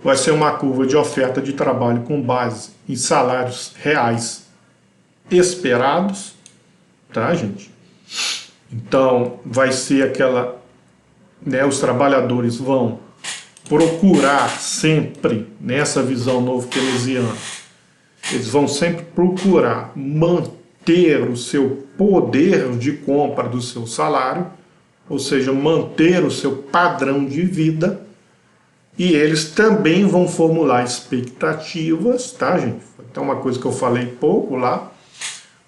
Vai ser uma curva de oferta de trabalho com base em salários reais esperados, tá, gente? Então, vai ser aquela, né, os trabalhadores vão procurar sempre, nessa visão novo keynesiana, eles vão sempre procurar manter o seu poder de compra do seu salário, ou seja, manter o seu padrão de vida, e eles também vão formular expectativas, tá, gente? Então, uma coisa que eu falei pouco lá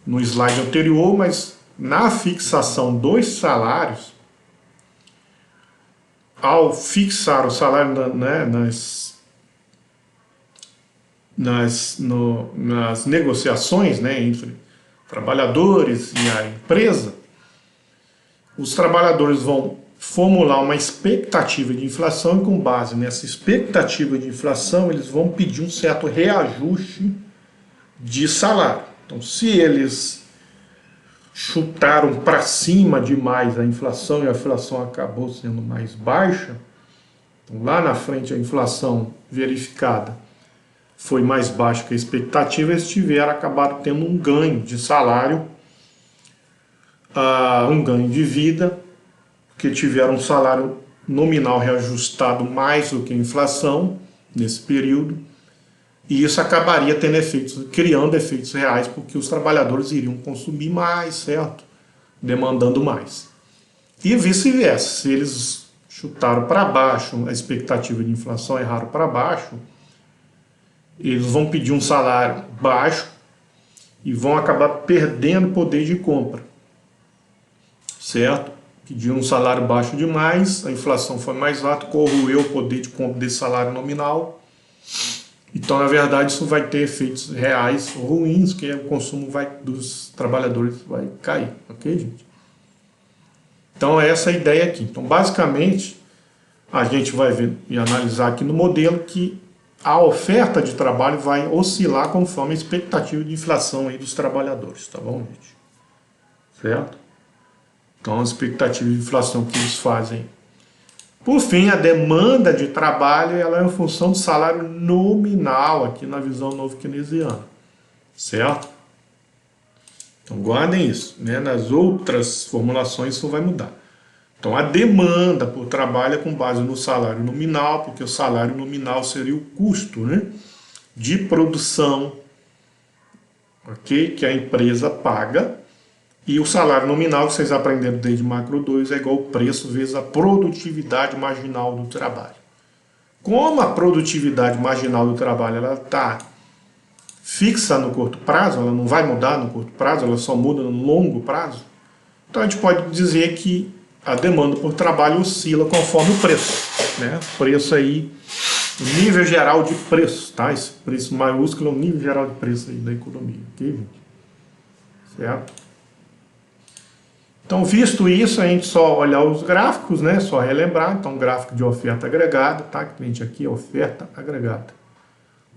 no slide anterior, mas na fixação dos salários, ao fixar o salário, né, nas negociações, né, entre trabalhadores e a empresa, os trabalhadores vão formular uma expectativa de inflação e com base nessa expectativa de inflação eles vão pedir um certo reajuste de salário. Então, se eles chutaram para cima demais a inflação e a inflação acabou sendo mais baixa, então lá na frente a inflação verificada foi mais baixa que a expectativa, eles tiveram acabado tendo um ganho de salário, um ganho de vida, porque tiveram um salário nominal reajustado mais do que a inflação nesse período, e isso acabaria tendo efeitos, criando efeitos reais, porque os trabalhadores iriam consumir mais, certo? Demandando mais. E vice-versa, se eles chutaram para baixo, a expectativa de inflação erraram para baixo, eles vão pedir um salário baixo e vão acabar perdendo poder de compra, certo? Pediram um salário baixo demais, a inflação foi mais alta, corroeu o poder de compra desse salário nominal. Então, na verdade, isso vai ter efeitos reais ruins, que o consumo dos trabalhadores vai cair, ok, gente? Então, essa é a ideia aqui. Então, basicamente, a gente vai ver e analisar aqui no modelo que a oferta de trabalho vai oscilar conforme a expectativa de inflação aí dos trabalhadores, tá bom, gente? Certo? Então, a expectativa de inflação que eles fazem. Por fim, a demanda de trabalho ela é em função do salário nominal, aqui na visão novo keynesiana, certo? Então, guardem isso, né? Nas outras formulações isso vai mudar. Então, a demanda por trabalho é com base no salário nominal, porque o salário nominal seria o custo, né, de produção, ok? Que a empresa paga. E o salário nominal, que vocês aprenderam desde macro 2, é igual ao preço vezes a produtividade marginal do trabalho. Como a produtividade marginal do trabalho ela está fixa no curto prazo, ela não vai mudar no curto prazo, ela só muda no longo prazo, então a gente pode dizer que a demanda por trabalho oscila conforme o preço, né? Preço aí, o nível geral de preço, tá? Esse preço maiúsculo é o nível geral de preço aí da economia, ok, gente? Certo? Então, visto isso, a gente só olhar os gráficos, né? Só relembrar. Então, gráfico de oferta agregada, tá? Que a gente aqui é oferta agregada.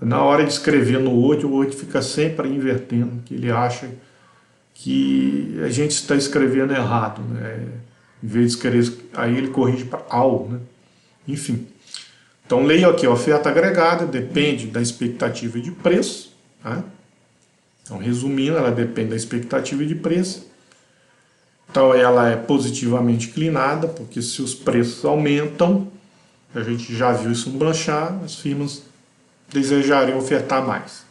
Na hora de escrever no Word, o Word fica sempre invertendo, que ele acha que a gente está escrevendo errado, né? Em vez de escrever, aí ele corrige para AL, né? Enfim. Então, leia aqui, oferta agregada depende da expectativa de preço, tá? Então, resumindo, ela depende da expectativa de preço. Então, ela é positivamente inclinada, porque se os preços aumentam, a gente já viu isso no Blanchard, as firmas desejariam ofertar mais.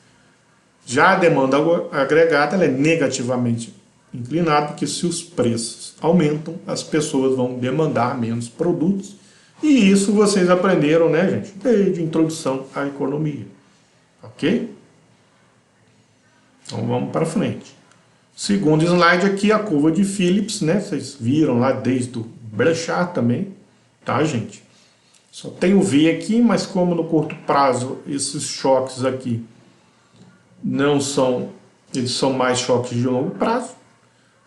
Já a demanda agregada ela é negativamente inclinada, porque se os preços aumentam, as pessoas vão demandar menos produtos. E isso vocês aprenderam, né, gente? Desde introdução à economia. Ok? Então vamos para frente. Segundo slide aqui, a curva de Phillips, né? Vocês viram lá desde o Blanchard também, tá, gente? Só tem o V aqui, mas como no curto prazo esses choques aqui não são, eles são mais choques de longo prazo.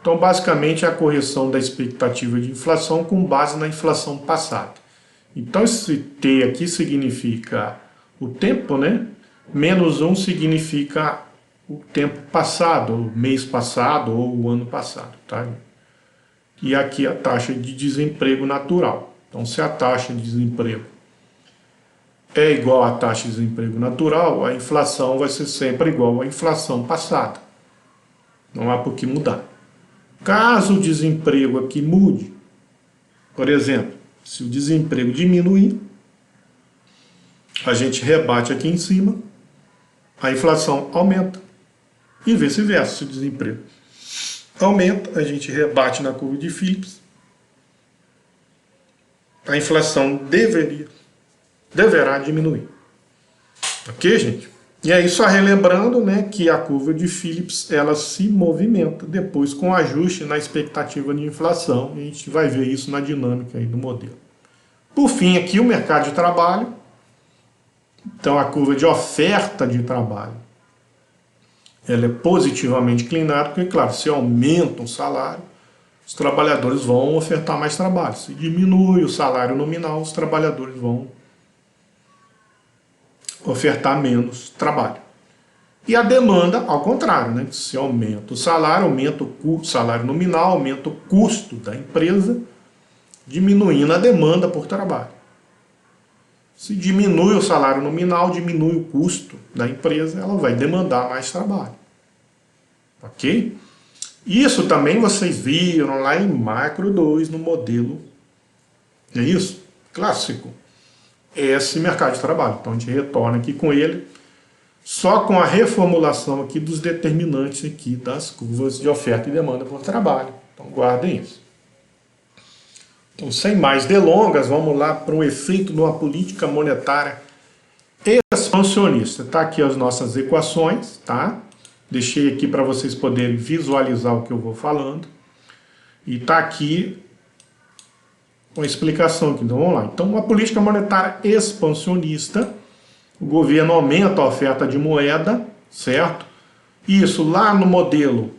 Então, basicamente, é a correção da expectativa de inflação com base na inflação passada. Então, esse T aqui significa o tempo, né? Menos 1 significa o tempo passado, o mês passado ou o ano passado, tá? E aqui a taxa de desemprego natural. Então, se a taxa de desemprego é igual à taxa de desemprego natural, a inflação vai ser sempre igual à inflação passada. Não há por que mudar. Caso o desemprego aqui mude, por exemplo, se o desemprego diminuir, a gente rebate aqui em cima, a inflação aumenta. E vice-versa, se o desemprego aumenta, a gente rebate na curva de Phillips, a inflação deverá diminuir. Ok, gente? E aí, só relembrando, né, que a curva de Phillips, ela se movimenta depois com ajuste na expectativa de inflação, e a gente vai ver isso na dinâmica aí do modelo. Por fim, aqui o mercado de trabalho. Então, a curva de oferta de trabalho, ela é positivamente inclinada, porque, claro, se aumenta o salário, os trabalhadores vão ofertar mais trabalho. Se diminui o salário nominal, os trabalhadores vão ofertar menos trabalho. E a demanda, ao contrário, né? Se aumenta o salário, aumenta o salário nominal, aumenta o custo da empresa, diminuindo a demanda por trabalho. Se diminui o salário nominal, diminui o custo da empresa, ela vai demandar mais trabalho. Ok? Isso também vocês viram lá em Macro 2, no modelo, é isso? Clássico. Esse mercado de trabalho. Então a gente retorna aqui com ele, só com a reformulação aqui dos determinantes aqui das curvas de oferta e demanda por trabalho. Então guardem isso. Então, sem mais delongas, vamos lá para o efeito de uma política monetária expansionista. Tá aqui as nossas equações, tá? Deixei aqui para vocês poderem visualizar o que eu vou falando. E tá aqui uma explicação aqui. Então vamos lá. Então, uma política monetária expansionista, o governo aumenta a oferta de moeda, certo? Isso lá no modelo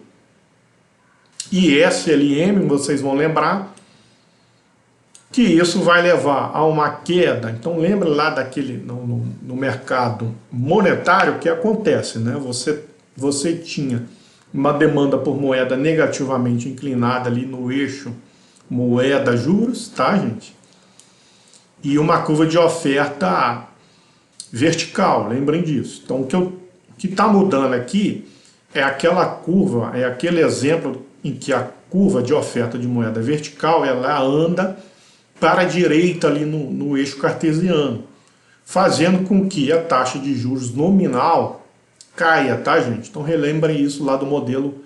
ISLM, vocês vão lembrar que isso vai levar a uma queda. Então lembra lá daquele no mercado monetário que acontece, né? Você tinha uma demanda por moeda negativamente inclinada ali no eixo moeda-juros, tá, gente? E uma curva de oferta vertical, lembrem disso. Então, o que está mudando aqui é aquela curva, é aquele exemplo em que a curva de oferta de moeda vertical, ela anda para a direita ali no eixo cartesiano, fazendo com que a taxa de juros nominal caia, tá, gente? Então, relembrem isso lá do modelo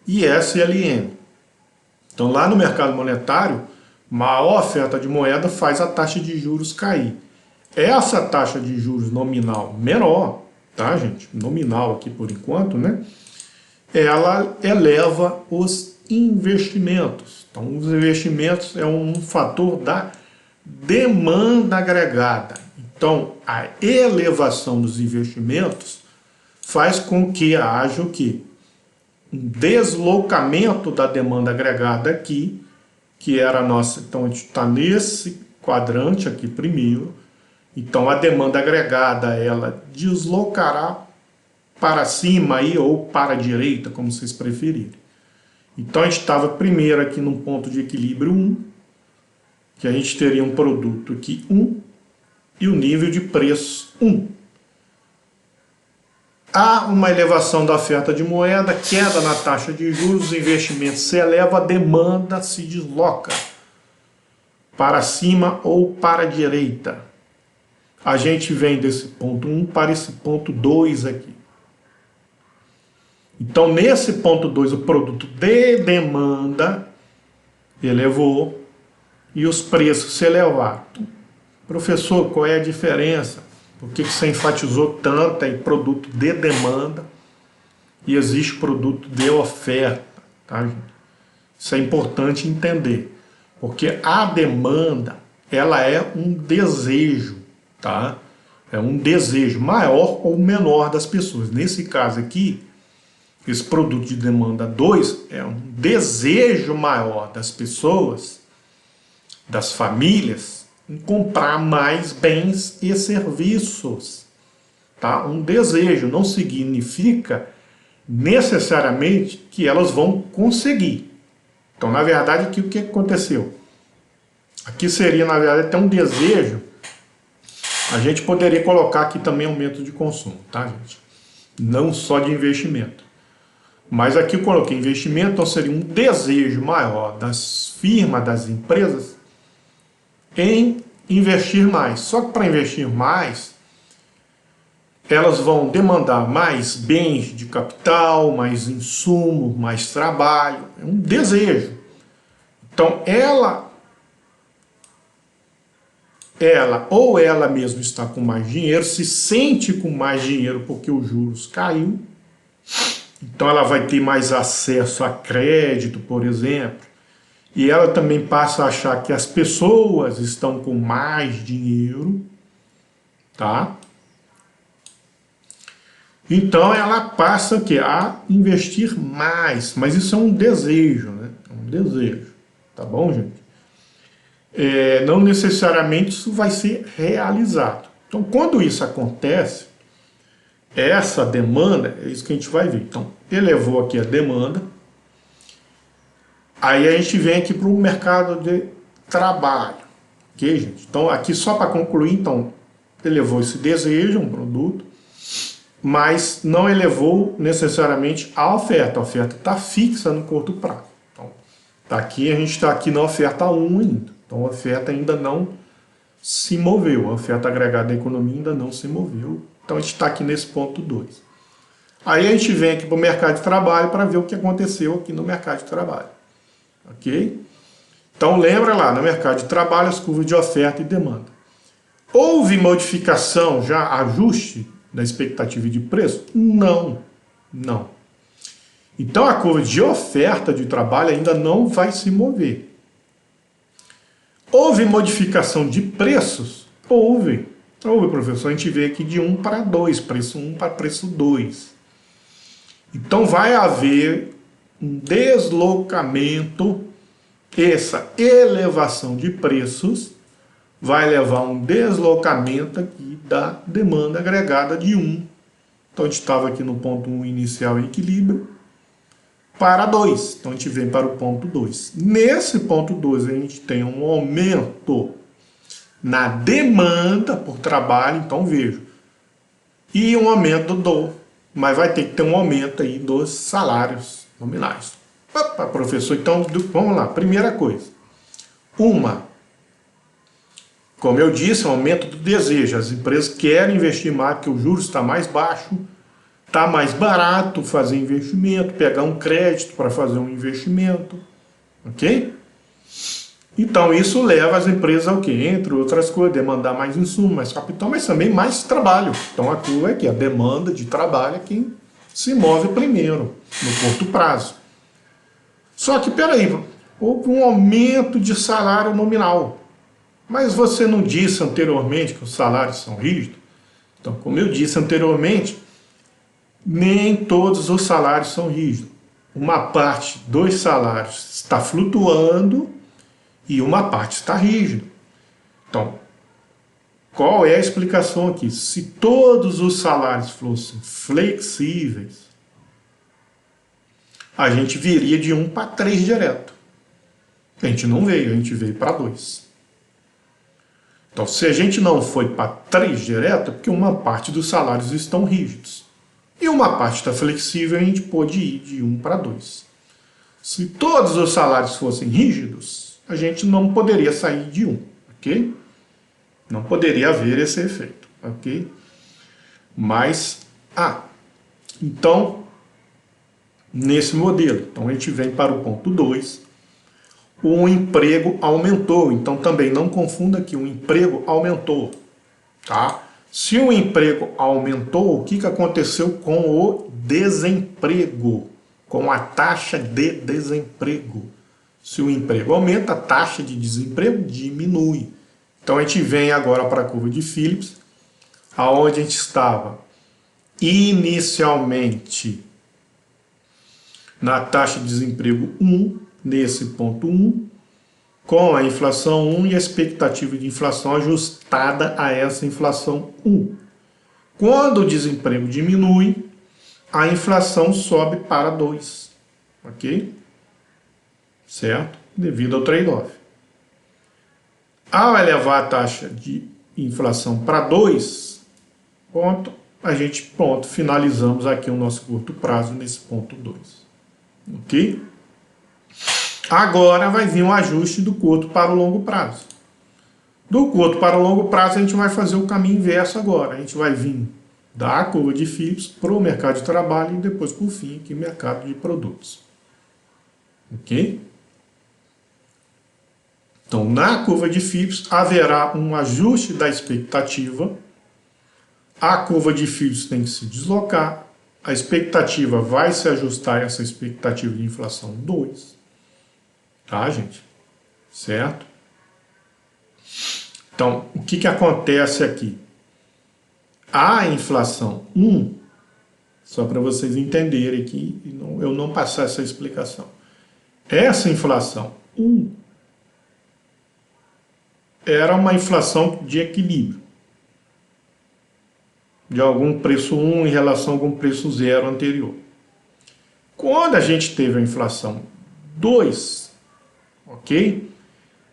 ISLM. Então, lá no mercado monetário, maior oferta de moeda faz a taxa de juros cair. Essa taxa de juros nominal menor, tá, gente? Nominal aqui por enquanto, né? Ela eleva os investimentos. Então, os investimentos é um fator da demanda agregada. Então, a elevação dos investimentos faz com que haja o quê? Um deslocamento da demanda agregada aqui, que era a nossa. Então, a gente está nesse quadrante aqui primeiro. Então, a demanda agregada, ela deslocará para cima aí, ou para a direita, como vocês preferirem. Então, a gente estava primeiro aqui num ponto de equilíbrio 1, que a gente teria um produto aqui 1, e o nível de preço 1. Há uma elevação da oferta de moeda, queda na taxa de juros, os investimentos se elevam, a demanda se desloca para cima ou para a direita. A gente vem desse ponto 1 para esse ponto 2 aqui. Então, nesse ponto 2, o produto de demanda elevou e os preços se elevaram. Professor, qual é a diferença? Por que você enfatizou tanto em produto de demanda e existe produto de oferta? Tá, gente? Isso é importante entender, porque a demanda, ela é um desejo, tá? É um desejo maior ou menor das pessoas. Nesse caso aqui, esse produto de demanda 2 é um desejo maior das pessoas, das famílias, em comprar mais bens e serviços. Tá? Um desejo não significa necessariamente que elas vão conseguir. Então, na verdade, aqui, o que aconteceu? Aqui seria, na verdade, até um desejo. A gente poderia colocar aqui também aumento de consumo, tá, gente? Não só de investimento. Mas aqui eu coloquei investimento, então seria um desejo maior das firmas, das empresas, em investir mais. Só que para investir mais, elas vão demandar mais bens de capital, mais insumo, mais trabalho. É um desejo. Então ela ou ela mesma está com mais dinheiro, se sente com mais dinheiro porque os juros caiu. Então ela vai ter mais acesso a crédito, por exemplo. E ela também passa a achar que as pessoas estão com mais dinheiro, tá? Então ela passa a investir mais, mas isso é um desejo, né? É um desejo, tá bom, gente? Não necessariamente isso vai ser realizado. Então, quando isso acontece, essa demanda, é isso que a gente vai ver. Então, elevou aqui a demanda. Aí a gente vem aqui para o mercado de trabalho. Ok, gente? Então, aqui só para concluir, então, elevou esse desejo, um produto, mas não elevou necessariamente a oferta. A oferta está fixa no curto prazo. Então, aqui a gente está aqui na oferta 1 ainda. Então, a oferta ainda não se moveu. A oferta agregada da economia ainda não se moveu. Então, a gente está aqui nesse ponto 2. Aí a gente vem aqui para o mercado de trabalho para ver o que aconteceu aqui no mercado de trabalho. Ok? Então, lembra lá, no mercado de trabalho, as curvas de oferta e demanda. Houve modificação, já ajuste da expectativa de preço? Não. Não. Então, a curva de oferta de trabalho ainda não vai se mover. Houve modificação de preços? Houve. Houve, professor. A gente vê aqui de 1 para 2, preço 1 para preço 2. Então vai haver um deslocamento, essa elevação de preços vai levar a um deslocamento aqui da demanda agregada de 1. Então a gente estava aqui no ponto 1 inicial em equilíbrio, para 2. Então a gente vem para o ponto 2. Nesse ponto 2 a gente tem um aumento na demanda por trabalho, então vejo, e um aumento mas vai ter que ter um aumento aí dos salários nominais. Opa, professor, então vamos lá, primeira coisa. Como eu disse, um aumento do desejo. As empresas querem investir mais porque o juros está mais baixo, está mais barato fazer investimento, pegar um crédito para fazer um investimento, ok? Então isso leva as empresas ao quê? Entre outras coisas, demandar mais insumo, mais capital, mas também mais trabalho. Então a curva é que a demanda de trabalho é quem se move primeiro, no curto prazo. Só que, peraí, houve um aumento de salário nominal. Mas você não disse anteriormente que os salários são rígidos? Então, como eu disse anteriormente, nem todos os salários são rígidos. Uma parte dos salários está flutuando e uma parte está rígido. Então, qual é a explicação aqui? Se todos os salários fossem flexíveis, a gente viria de 1 para 3 direto. A gente não veio, a gente veio para 2. Então, se a gente não foi para 3 direto, é porque uma parte dos salários estão rígidos. E uma parte está flexível, a gente pôde ir de 1 para 2. Se todos os salários fossem rígidos, a gente não poderia sair de 1, ok? Não poderia haver esse efeito, ok? Mas, então, nesse modelo, então a gente vem para o ponto 2, o emprego aumentou, então também não confunda que o emprego aumentou, tá? Se o emprego aumentou, o que aconteceu com o desemprego? Com a taxa de desemprego. Se o emprego aumenta, a taxa de desemprego diminui. Então a gente vem agora para a curva de Phillips, aonde a gente estava inicialmente na taxa de desemprego 1, nesse ponto 1, com a inflação 1 e a expectativa de inflação ajustada a essa inflação 1. Quando o desemprego diminui, a inflação sobe para 2, ok? Certo? Devido ao trade-off. Ao elevar a taxa de inflação para 2, finalizamos aqui o nosso curto prazo nesse ponto 2. Ok? Agora vai vir um ajuste do curto para o longo prazo. Do curto para o longo prazo a gente vai fazer o caminho inverso agora. A gente vai vir da curva de Phillips para o mercado de trabalho e depois, por fim, aqui mercado de produtos. Ok? Então, na curva de Phillips haverá um ajuste da expectativa. A curva de Phillips tem que se deslocar. A expectativa vai se ajustar a essa expectativa de inflação 2. Tá, gente? Certo? Então, o que acontece aqui? A inflação 1, só para vocês entenderem aqui, eu não passar essa explicação. Essa inflação 1 era uma inflação de equilíbrio, de algum preço 1 em relação a algum preço 0 anterior. Quando a gente teve a inflação 2, ok?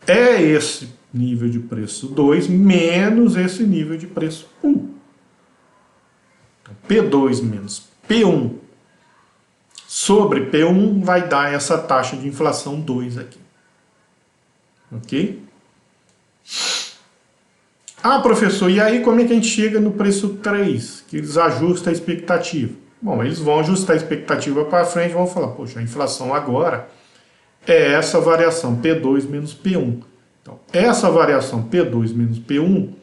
É esse nível de preço 2 menos esse nível de preço 1. Então, P2 menos P1 sobre P1 vai dar essa taxa de inflação 2 aqui. Ok? Professor, e aí como é que a gente chega no preço 3? Que eles ajustam a expectativa. Bom, eles vão ajustar a expectativa para frente e vão falar, poxa, a inflação agora é essa variação P2 menos P1. Então, essa variação P2 menos P1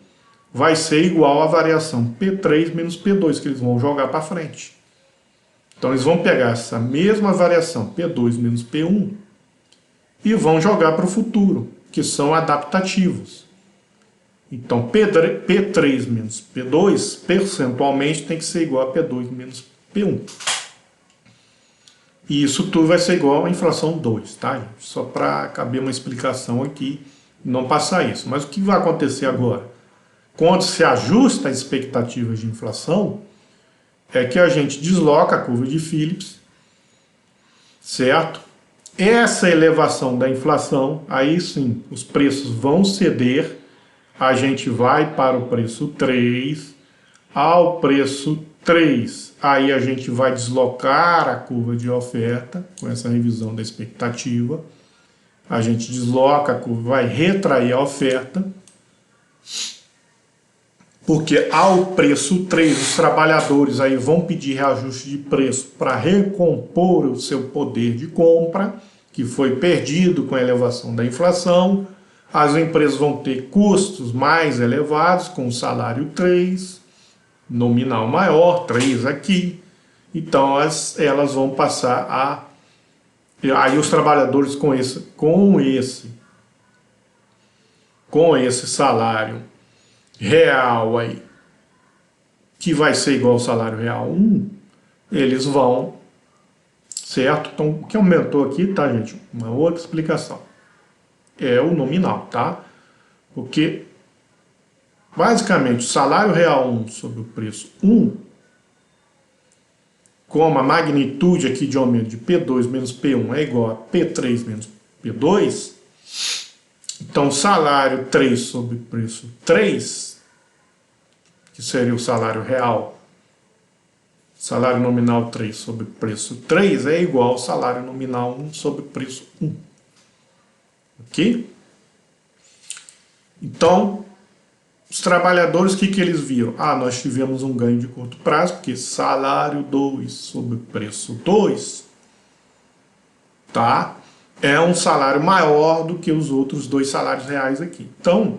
vai ser igual à variação P3 menos P2, que eles vão jogar para frente. Então, eles vão pegar essa mesma variação P2 menos P1 e vão jogar para o futuro, que são adaptativos. Então, P3 menos P2, percentualmente, tem que ser igual a P2 menos P1. E isso tudo vai ser igual à inflação 2, tá, gente? Só para caber uma explicação aqui e não passar isso. Mas o que vai acontecer agora? Quando se ajusta a expectativa de inflação, é que a gente desloca a curva de Phillips, certo? Essa elevação da inflação, aí sim, os preços vão ceder, a gente vai para o preço 3, ao preço 3, aí a gente vai deslocar a curva de oferta, com essa revisão da expectativa, a gente desloca a curva, vai retrair a oferta, porque ao preço 3, os trabalhadores aí vão pedir reajuste de preço para recompor o seu poder de compra, que foi perdido com a elevação da inflação. As empresas vão ter custos mais elevados, com o salário 3, nominal maior, 3 aqui. Então elas vão passar a E aí os trabalhadores com esse salário real aí, que vai ser igual ao salário real 1, eles vão, certo? Então, o que aumentou aqui, tá, gente? Uma outra explicação. É o nominal, tá? Porque, basicamente, o salário real 1 sobre o preço 1, como a magnitude aqui de aumento de P2 menos P1 é igual a P3 menos P2, então salário 3 sobre preço 3, que seria o salário real, salário nominal 3 sobre preço 3, é igual ao salário nominal 1 sobre preço 1. Ok? Então, os trabalhadores, o que eles viram? Ah, nós tivemos um ganho de curto prazo, porque salário 2 sobre preço 2, tá? É um salário maior do que os outros 2 salários reais aqui. Então,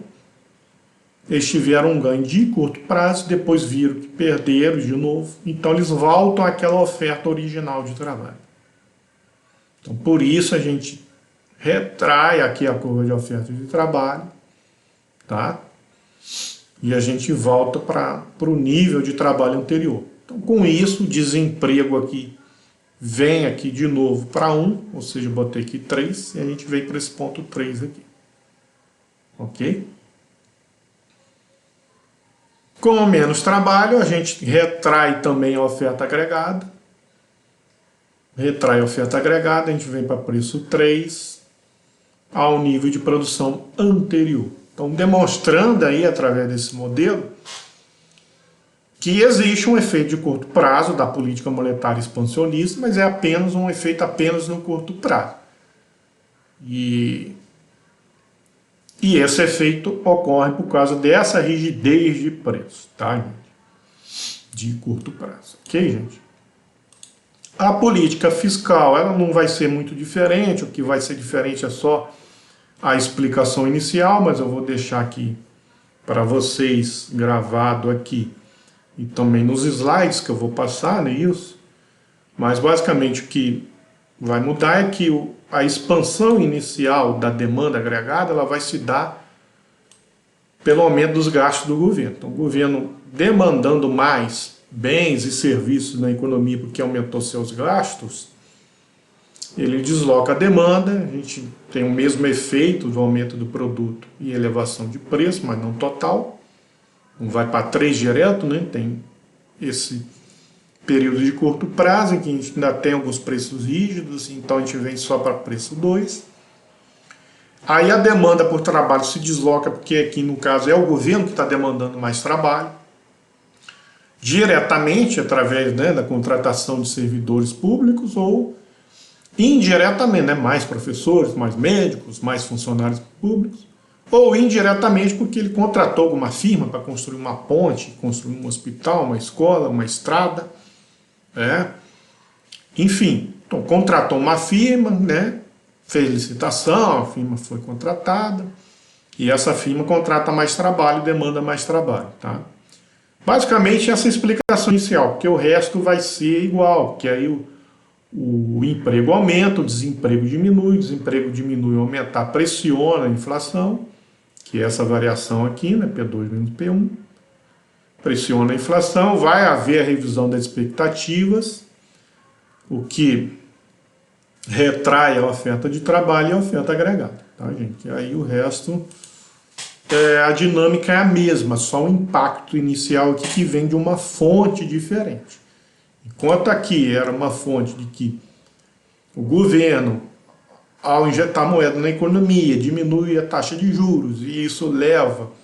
eles tiveram um ganho de curto prazo, depois viram que perderam de novo, então eles voltam àquela oferta original de trabalho. Então, por isso a gente retrai aqui a curva de oferta de trabalho, tá? E a gente volta para o nível de trabalho anterior. Então, com isso, o desemprego aqui vem aqui de novo para 1, ou seja, eu botei aqui 3, e a gente vem para esse ponto 3 aqui. Ok? Com menos trabalho, a gente retrai também a oferta agregada. Retrai a oferta agregada, a gente vem para preço 3, ao nível de produção anterior. Então, demonstrando aí, através desse modelo, que existe um efeito de curto prazo da política monetária expansionista, mas é apenas um efeito apenas no curto prazo. E esse efeito ocorre por causa dessa rigidez de preço, tá, gente? De curto prazo. Ok, gente? A política fiscal, ela não vai ser muito diferente, o que vai ser diferente é só a explicação inicial, mas eu vou deixar aqui para vocês gravado aqui e também nos slides que eu vou passar, né, isso. Mas basicamente o que vai mudar é que a expansão inicial da demanda agregada, ela vai se dar pelo aumento dos gastos do governo. Então, o governo demandando mais bens e serviços na economia porque aumentou seus gastos, ele desloca a demanda, a gente tem o mesmo efeito do aumento do produto e elevação de preço, mas não total. Não vai para 3 direto, né? Tem esse período de curto prazo em que a gente ainda tem alguns preços rígidos, então a gente vem só para preço 2. Aí a demanda por trabalho se desloca, porque aqui no caso é o governo que está demandando mais trabalho, diretamente através, né, da contratação de servidores públicos ou indiretamente, né, mais professores, mais médicos, mais funcionários públicos, ou indiretamente porque ele contratou alguma firma para construir uma ponte, construir um hospital, uma escola, uma estrada, né? Enfim, então, contratou uma firma, né, fez licitação, a firma foi contratada, e essa firma contrata mais trabalho, demanda mais trabalho, tá? Basicamente essa explicação inicial, porque o resto vai ser igual, porque aí o emprego aumenta, o desemprego diminui, aumentar, pressiona a inflação, que é essa variação aqui, né, P2 menos P1, pressiona a inflação, vai haver a revisão das expectativas, o que retrai a oferta de trabalho e a oferta agregada, tá, gente? E aí o resto, a dinâmica é a mesma, só o impacto inicial aqui que vem de uma fonte diferente. Enquanto aqui era uma fonte de que o governo, ao injetar moeda na economia, diminui a taxa de juros, e isso leva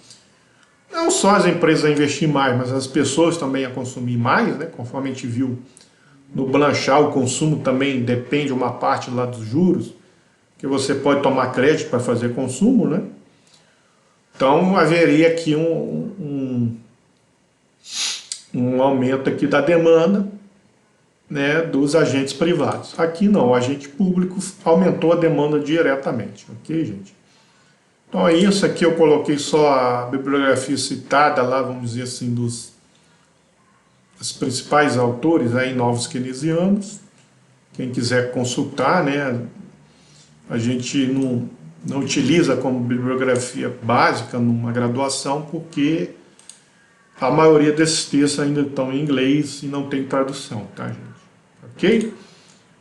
não só as empresas a investir mais, mas as pessoas também a consumir mais, né? Conforme a gente viu no Blanchard, o consumo também depende uma parte lá dos juros, que você pode tomar crédito para fazer consumo, né? Então haveria aqui um aumento aqui da demanda, né, dos agentes privados. Aqui não, o agente público aumentou a demanda diretamente, ok, gente? Então é isso, aqui eu coloquei só a bibliografia citada lá, vamos dizer assim, dos principais autores aí, novos keynesianos. Quem quiser consultar, né, a gente não utiliza como bibliografia básica numa graduação, porque a maioria desses textos ainda estão em inglês e não tem tradução, tá, gente? Ok?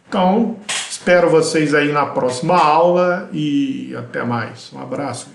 Então, espero vocês aí na próxima aula e até mais. Um abraço.